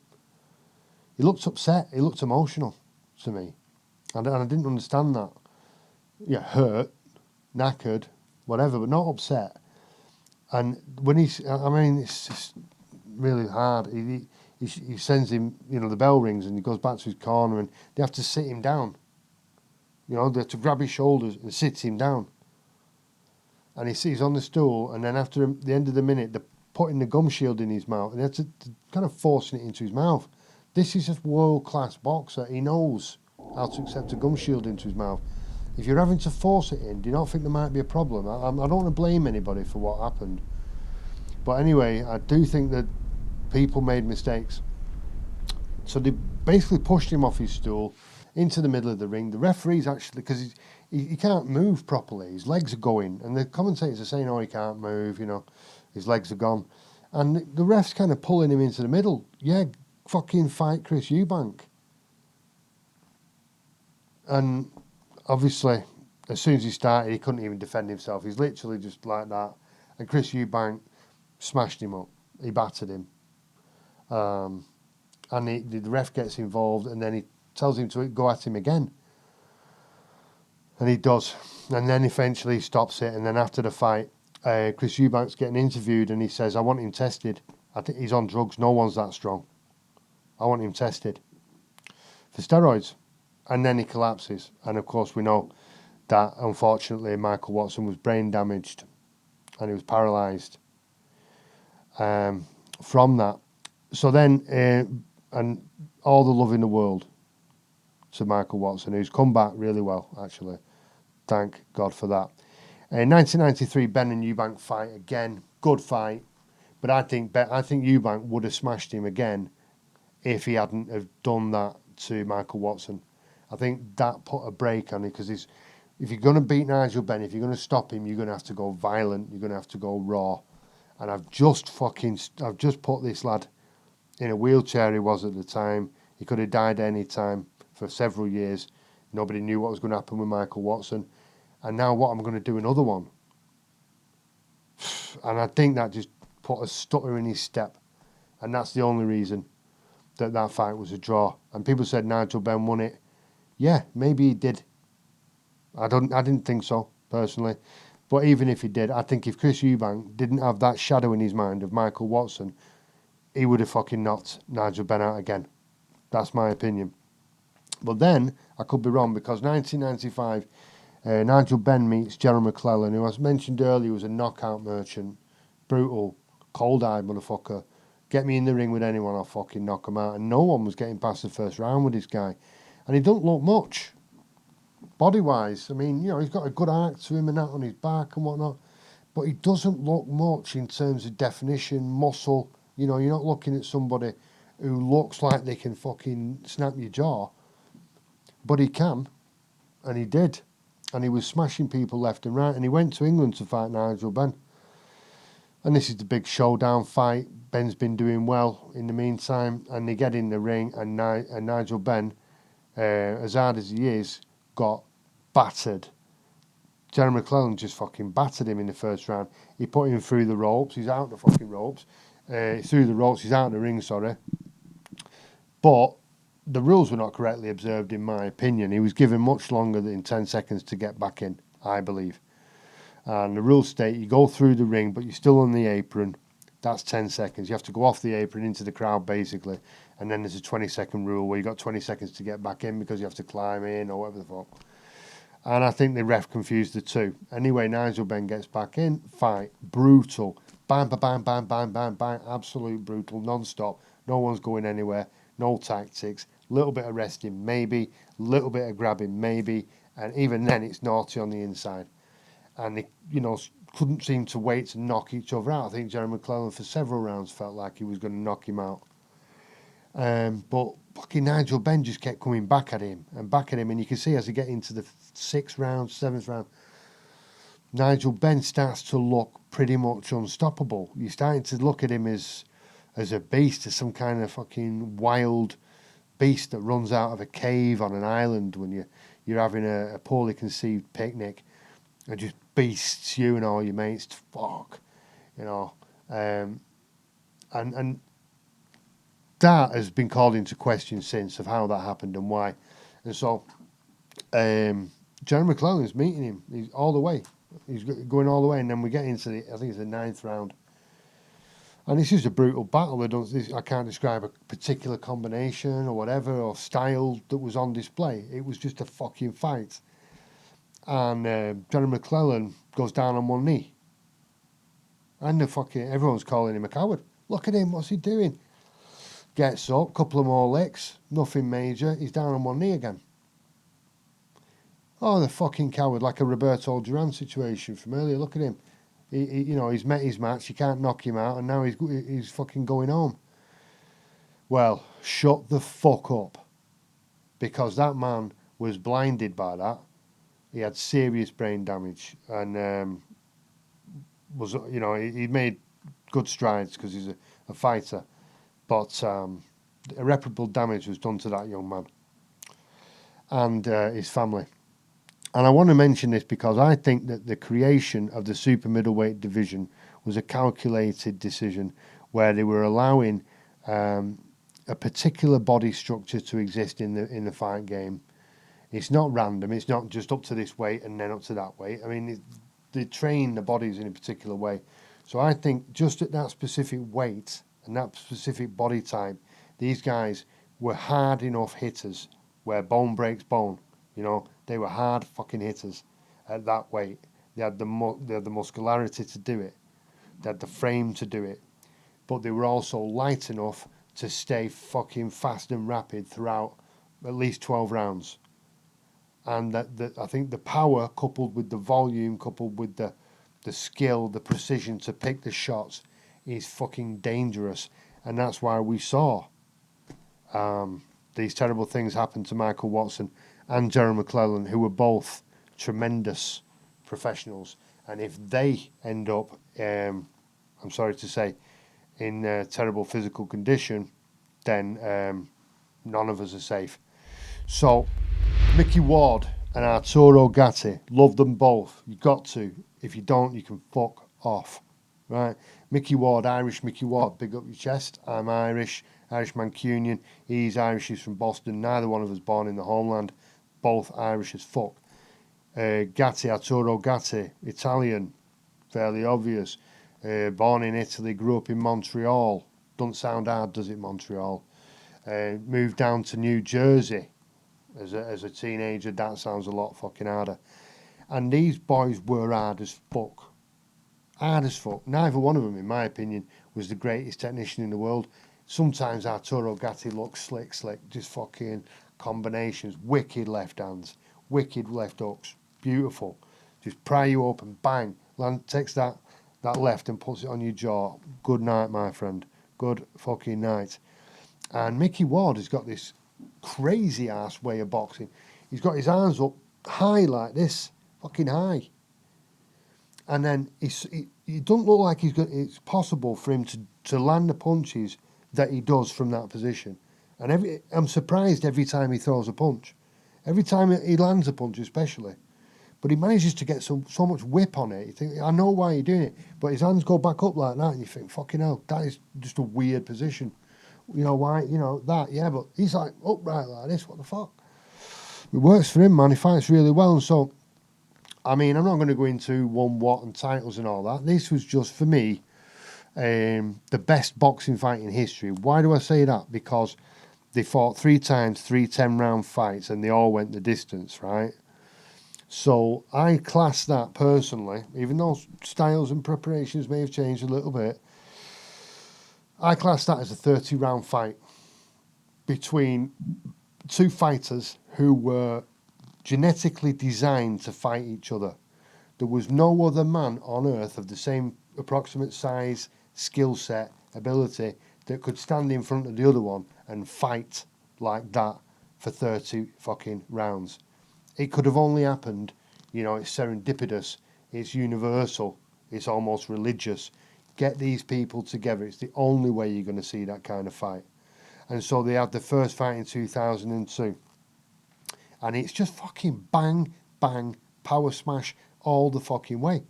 He looked upset. He looked emotional to me, and I didn't understand that. Yeah, hurt, knackered, whatever, but not upset. And when it's just really hard. He sends him, the bell rings and he goes back to his corner and they have to sit him down. They have to grab his shoulders and sit him down. And he's on the stool, and then after the end of the minute, they're putting the gum shield in his mouth, and they're to kind of forcing it into his mouth. This is a world-class boxer. He knows how to accept a gum shield into his mouth. If you're having to force it in, do you not think there might be a problem? I don't want to blame anybody for what happened. But anyway, I do think that people made mistakes. So they basically pushed him off his stool into the middle of the ring. The referee's actually, because he can't move properly, his legs are going, and the commentators are saying, oh, he can't move, his legs are gone. And the ref's kind of pulling him into the middle. Yeah, fucking fight Chris Eubank. And obviously, as soon as he started, he couldn't even defend himself. He's literally just like that. And Chris Eubank smashed him up. He battered him. And the ref gets involved, and then he tells him to go at him again. And he does. And then eventually he stops it. And then after the fight, Chris Eubank's getting interviewed, and he says, I want him tested. I think he's on drugs. No one's that strong. I want him tested for steroids. And then he collapses. And of course, we know that, unfortunately, Michael Watson was brain damaged and he was paralysed from that. So then, and all the love in the world to Michael Watson, who's come back really well, actually. Thank God for that. In 1993, Benn and Eubank fight again. Good fight. But I think Eubank would have smashed him again if he hadn't have done that to Michael Watson. I think that put a break on it, because if you're going to beat Nigel Benn, if you're going to stop him, you're going to have to go violent. You're going to have to go raw. And I've just put this lad in a wheelchair. He was at the time. He could have died any time for several years. Nobody knew what was going to happen with Michael Watson. And now what, I'm going to do another one. And I think that just put a stutter in his step. And that's the only reason that fight was a draw. And people said Nigel Benn won it. Yeah, maybe he did. I didn't think so, personally. But even if he did, I think if Chris Eubank didn't have that shadow in his mind of Michael Watson, he would have fucking knocked Nigel Benn out again. That's my opinion. But then, I could be wrong, because 1995, Nigel Benn meets Gerald Mcclellan, who, as mentioned earlier, was a knockout merchant. Brutal, cold-eyed motherfucker. Get me in the ring with anyone, I'll fucking knock him out. And no one was getting past the first round with this guy. And he don't look much, body-wise. I mean, he's got a good arc to him and that on his back and whatnot. But he doesn't look much in terms of definition, muscle. You're not looking at somebody who looks like they can fucking snap your jaw. But he can. And he did. And he was smashing people left and right. And he went to England to fight Nigel Benn. And this is the big showdown fight. Benn's been doing well in the meantime. And they get in the ring. And Nigel Benn, as hard as he is, got battered. Jeremy Mcclellan just fucking battered him in the first round. He put him through the ropes. He's out the fucking ropes. Through the ropes. He's out of the ring, sorry. But the rules were not correctly observed, in my opinion. He was given much longer than 10 seconds to get back in, I believe. And the rules state you go through the ring, but you're still on the apron. That's 10 seconds. You have to go off the apron into the crowd, basically. And then there's a 20-second rule where you got 20 seconds to get back in because you have to climb in or whatever the fuck. And I think the ref confused the two. Anyway, Nigel Benn gets back in. Fight. Brutal. Bang, bang, bang, bang, bang, bang, bang. Absolute brutal. Non-stop. No one's going anywhere. No tactics. Little bit of resting, maybe. Little bit of grabbing, maybe. And even then, it's naughty on the inside. And they, couldn't seem to wait to knock each other out. I think Jeremy Mcclellan, for several rounds, felt like he was going to knock him out. But fucking Nigel Benn just kept coming back at him. And you can see as they get into the 6th round, 7th round, Nigel Benn starts to look pretty much unstoppable. You're starting to look at him as a beast, as some kind of fucking wild beast that runs out of a cave on an island when you're having a poorly conceived picnic and just beasts you and all your mates. Fuck. And that has been called into question since of how that happened and why. And so Jerry Mcclellan's meeting him. He's all the way. He's going all the way, and then we get into I think it's the 9th round. And it's just a brutal battle. I can't describe a particular combination or whatever or style that was on display. It was just a fucking fight. And Jerry Mcclellan goes down on one knee. And everyone's calling him a coward. Look at him, what's he doing? Gets up, couple of more licks, nothing major. He's down on one knee again. Oh, the fucking coward, like a Roberto Duran situation from earlier. Look at him. He's met his match. You can't knock him out, and now he's fucking going home. Well, shut the fuck up, because that man was blinded by that. He had serious brain damage, and he made good strides because he's a fighter, but irreparable damage was done to that young man and his family. And I want to mention this because I think that the creation of the super middleweight division was a calculated decision where they were allowing a particular body structure to exist in the fight game. It's not random. It's not just up to this weight and then up to that weight. I mean, they train the bodies in a particular way. So I think just at that specific weight and that specific body type, these guys were hard enough hitters where bone breaks bone. They were hard fucking hitters at that weight. They had the muscularity to do it. They had the frame to do it. But they were also light enough to stay fucking fast and rapid throughout at least 12 rounds. And I think the power coupled with the volume, coupled with the skill, the precision to pick the shots is fucking dangerous. And that's why we saw these terrible things happen to Michael Watson and Jerry Mcclellan, who were both tremendous professionals. And if they end up, I'm sorry to say, in terrible physical condition, then none of us are safe. So, Mickey Ward and Arturo Gatti, love them both. You got to. If you don't, you can fuck off. Right? Mickey Ward, Irish Mickey Ward, big up your chest. I'm Irish Mancunian. He's Irish, he's from Boston. Neither one of us born in the homeland. Both Irish as fuck. Gatti, Arturo Gatti, Italian, fairly obvious. Born in Italy, grew up in Montreal. Doesn't sound hard, does it, Montreal? Moved down to New Jersey as a teenager. That sounds a lot fucking harder. And these boys were hard as fuck. Hard as fuck. Neither one of them, in my opinion, was the greatest technician in the world. Sometimes Arturo Gatti looks slick, just fucking combinations, wicked left hands, wicked left hooks, beautiful. Just pry you up and bang, takes that left and puts it on your jaw. Good night, my friend. Good fucking night. And Mickey Ward has got this crazy ass way of boxing. He's got his arms up high like this, fucking high. And then he doesn't look like it's possible for him to land the punches that he does from that position. And I'm surprised every time he throws a punch. Every time he lands a punch especially. But he manages to get so much whip on it. You think, I know why he's doing it. But his hands go back up like that and you think, fucking hell, that is just a weird position. Why, that, yeah, but he's like upright like this, what the fuck? It works for him, man. He fights really well. And so, I mean, I'm not going to go into what and titles and all that. This was just, for me, the best boxing fight in history. Why do I say that? Because they fought 3 times, 3 10-round fights, and they all went the distance, right? So I class that personally, even though styles and preparations may have changed a little bit, I class that as a 30-round fight between 2 fighters who were genetically designed to fight each other. There was no other man on earth of the same approximate size, skill set, ability that could stand in front of the other one and fight like that for 30 fucking rounds. It could have only happened, it's serendipitous, it's universal, it's almost religious. Get these people together. It's the only way you're going to see that kind of fight. And so they had the first fight in 2002. And it's just fucking bang, bang, power smash all the fucking way.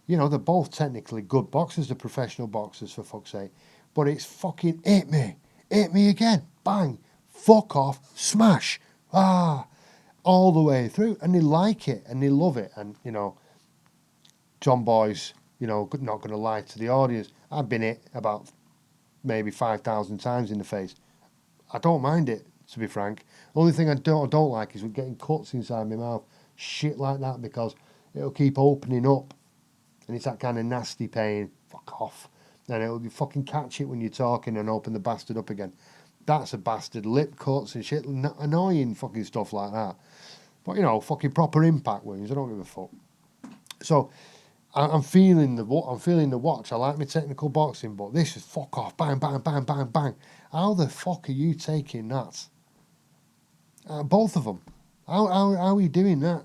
They're both technically good boxers, they're professional boxers, for fuck's sake. but it's fucking hit me again, bang, fuck off, smash, all the way through. And they like it and they love it. And, you know, John Boy's, you know, not going to lie to the audience. I've been hit about maybe 5,000 times in the face. I don't mind it, to be frank. The only thing I don't like is getting cuts inside my mouth, shit like that, because it'll keep opening up, and it's that kind of nasty pain. Fuck off. And it'll fucking catch it when you're talking and open the bastard up again. That's a bastard. Lip cuts and shit, annoying fucking stuff like that. But, you know, fucking proper impact wounds, I don't give a fuck. So, I'm feeling the watch. I like my technical boxing, but this is fuck off, bang, bang, bang, bang, bang. How the fuck are you taking that? Both of them. How are you doing that?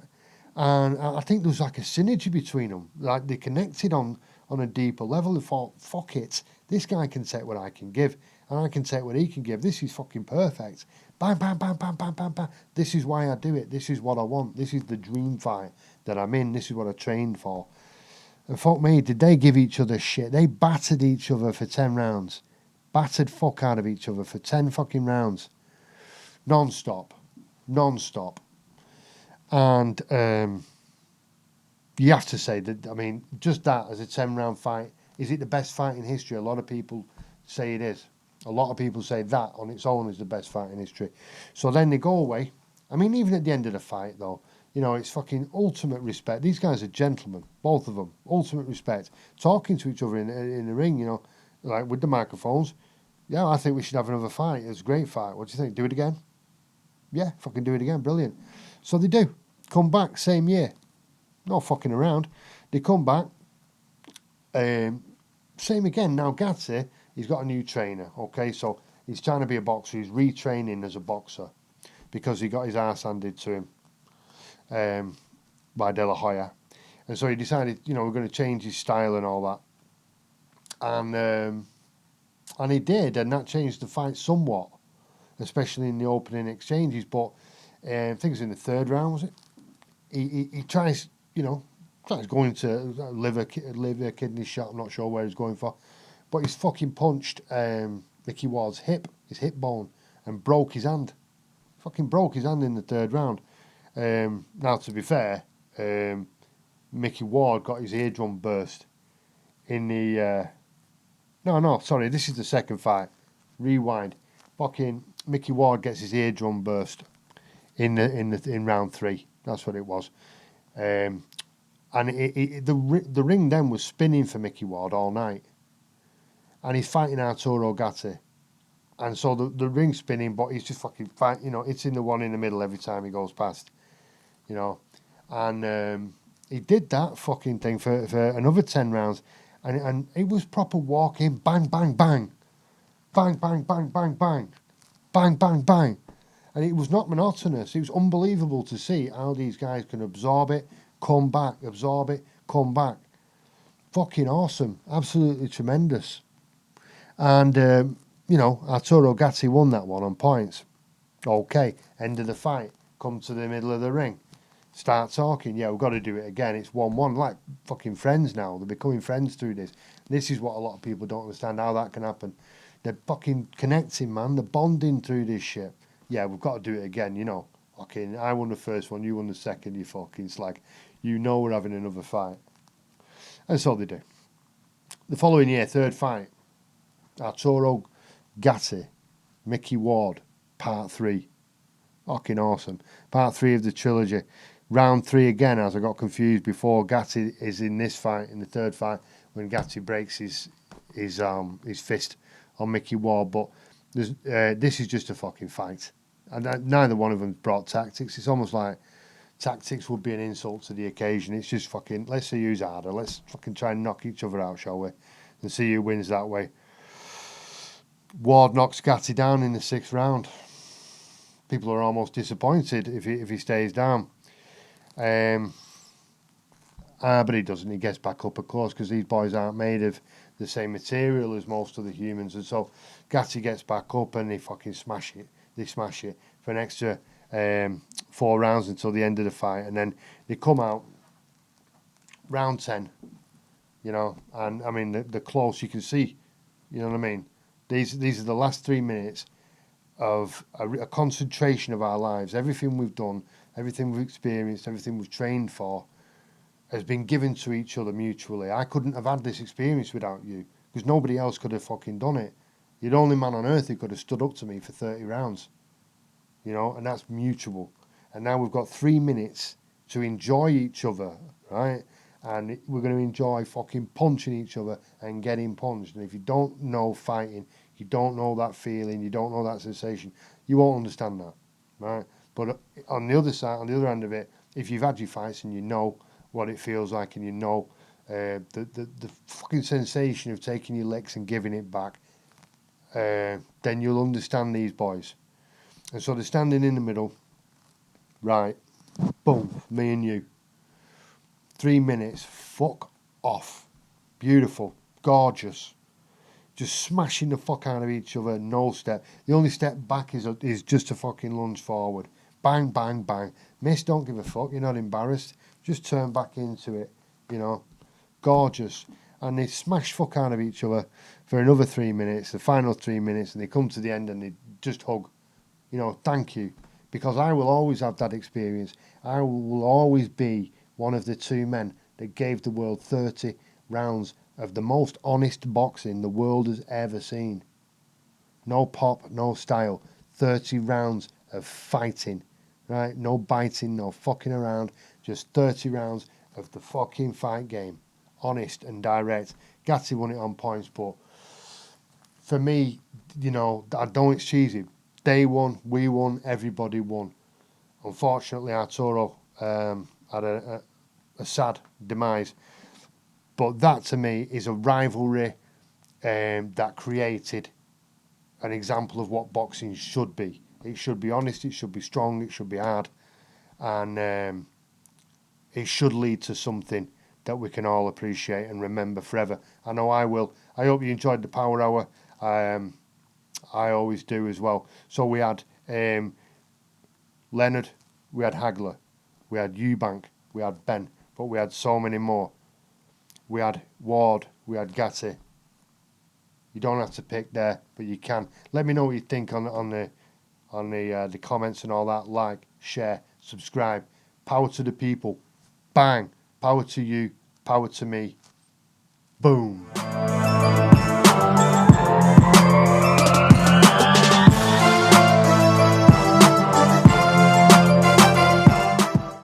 And I think there was like a synergy between them. Like they connected on a deeper level. They thought, fuck it, this guy can take what I can give, and I can take what he can give. This is fucking perfect. Bang, bang, bang, bang, bang, bang, bang. This is why I do it. This is what I want. This is the dream fight that I'm in. This is what I trained for. And fuck me, did they give each other shit? They battered each other for 10 rounds. Battered fuck out of each other for 10 fucking rounds. Non-stop. And you have to say that, I mean, just that as a 10-round fight, is it the best fight in history? A lot of people say it is. A lot of people say that on its own is the best fight in history. So then they go away. I mean, even at the end of the fight, though, you know, it's fucking ultimate respect. These guys are gentlemen, both of them. Ultimate respect. Talking to each other in the ring, you know, like with the microphones. Yeah, I think we should have another fight. It's a great fight. What do you think? Do it again? Yeah, fucking do it again. Brilliant. So they do. Come back, same year. No fucking around. They come back. Same again. Now, Gatti, he's got a new trainer, okay? So he's trying to be a boxer. He's retraining as a boxer because he got his ass handed to him by De La Hoya. And so he decided, you know, we're going to change his style and all that. And he did, and that changed the fight somewhat, especially in the opening exchanges. But I think it was in the third round, was it? He tries, you know, going to liver kidney shot. I'm not sure where he's going for, but he's fucking punched Mickey Ward's hip bone, and broke his hand. Fucking broke his hand in the third round. Now, to be fair, Mickey Ward got his eardrum burst in the. No, sorry, this is the second fight. Rewind. Fucking Mickey Ward gets his eardrum burst in round 3. That's what it was. And the ring then was spinning for Mickey Ward all night. And he's fighting Arturo Gatti. And so the ring's spinning, but he's just fucking fight. You know, it's in the one in the middle every time he goes past. You know, and he did that fucking thing for another 10 rounds. And it was proper walking, bang, bang, bang. Bang, bang, bang, bang, bang. Bang, bang, bang. And it was not monotonous. It was unbelievable to see how these guys can absorb it, come back, absorb it, come back. Fucking awesome. Absolutely tremendous. And, you know, Arturo Gatti won that one on points. Okay, end of the fight. Come to the middle of the ring. Start talking. Yeah, we've got to do it again. It's 1-1. Like fucking friends now. They're becoming friends through this. This is what a lot of people don't understand, how that can happen. They're fucking connecting, man. They're bonding through this shit. Yeah, we've got to do it again, you know. Okay, I won the first one, you won the second, you fucking slag. You know we're having another fight. And so they do. The following year, third fight. Arturo Gatti, Mickey Ward, part 3. Fucking awesome. Part 3 of the trilogy. Round 3 again, as I got confused before. Gatti is in this fight, in the third fight, when Gatti breaks his fist on Mickey Ward. But this is just a fucking fight. And neither one of them brought tactics. It's almost like tactics would be an insult to the occasion. It's just fucking, let's see who's harder. Let's fucking try and knock each other out, shall we? And see who wins that way. Ward knocks Gatti down in the 6th round. People are almost disappointed if he stays down. But he doesn't. He gets back up, of course, because these boys aren't made of the same material as most of the humans. And so Gatti gets back up and they fucking smash it. They smash it for an extra 4 rounds until the end of the fight. And then they come out round 10, you know. And, I mean, the close you can see, you know what I mean? These are the last 3 minutes of a concentration of our lives. Everything we've done, everything we've experienced, everything we've trained for has been given to each other mutually. I couldn't have had this experience without you, because nobody else could have fucking done it. You're the only man on earth who could have stood up to me for 30 rounds, you know, and that's mutual. And now we've got 3 minutes to enjoy each other, right? And we're going to enjoy fucking punching each other and getting punched. And if you don't know fighting, you don't know that feeling, you don't know that sensation, you won't understand that, right? But on the other side, on the other end of it, if you've had your fights and you know what it feels like, and you know the fucking sensation of taking your licks and giving it back, then you'll understand these boys. And so they're standing in the middle, right? Boom, me and you. 3 minutes, fuck off. Beautiful, gorgeous. Just smashing the fuck out of each other, no step. The only step back is just a fucking lunge forward. Bang, bang, bang. Miss, don't give a fuck, you're not embarrassed. Just turn back into it, you know. Gorgeous. And they smash fuck out of each other for another 3 minutes, the final 3 minutes, and they come to the end and they just hug. You know, thank you. Because I will always have that experience. I will always be one of the 2 men that gave the world 30 rounds of the most honest boxing the world has ever seen. No pop, no style. 30 rounds of fighting, right? No biting, no fucking around. Just 30 rounds of the fucking fight game. Honest and direct. Gatti won it on points, but for me, you know, I don't, it's cheesy. They won, we won, everybody won. Unfortunately, Arturo had a sad demise. But that, to me, is a rivalry that created an example of what boxing should be. It should be honest, it should be strong, it should be hard. And it should lead to something that we can all appreciate and remember forever. I know I will. I hope you enjoyed the Power Hour. I always do as well. So we had Leonard, we had Hagler, we had Eubank, we had Benn, but we had so many more. We had Ward, we had Gatti. You don't have to pick there, but you can. Let me know what you think on the comments and all that. Like, share, subscribe. Power to the people. Bang. Power to you. Power to me. Boom.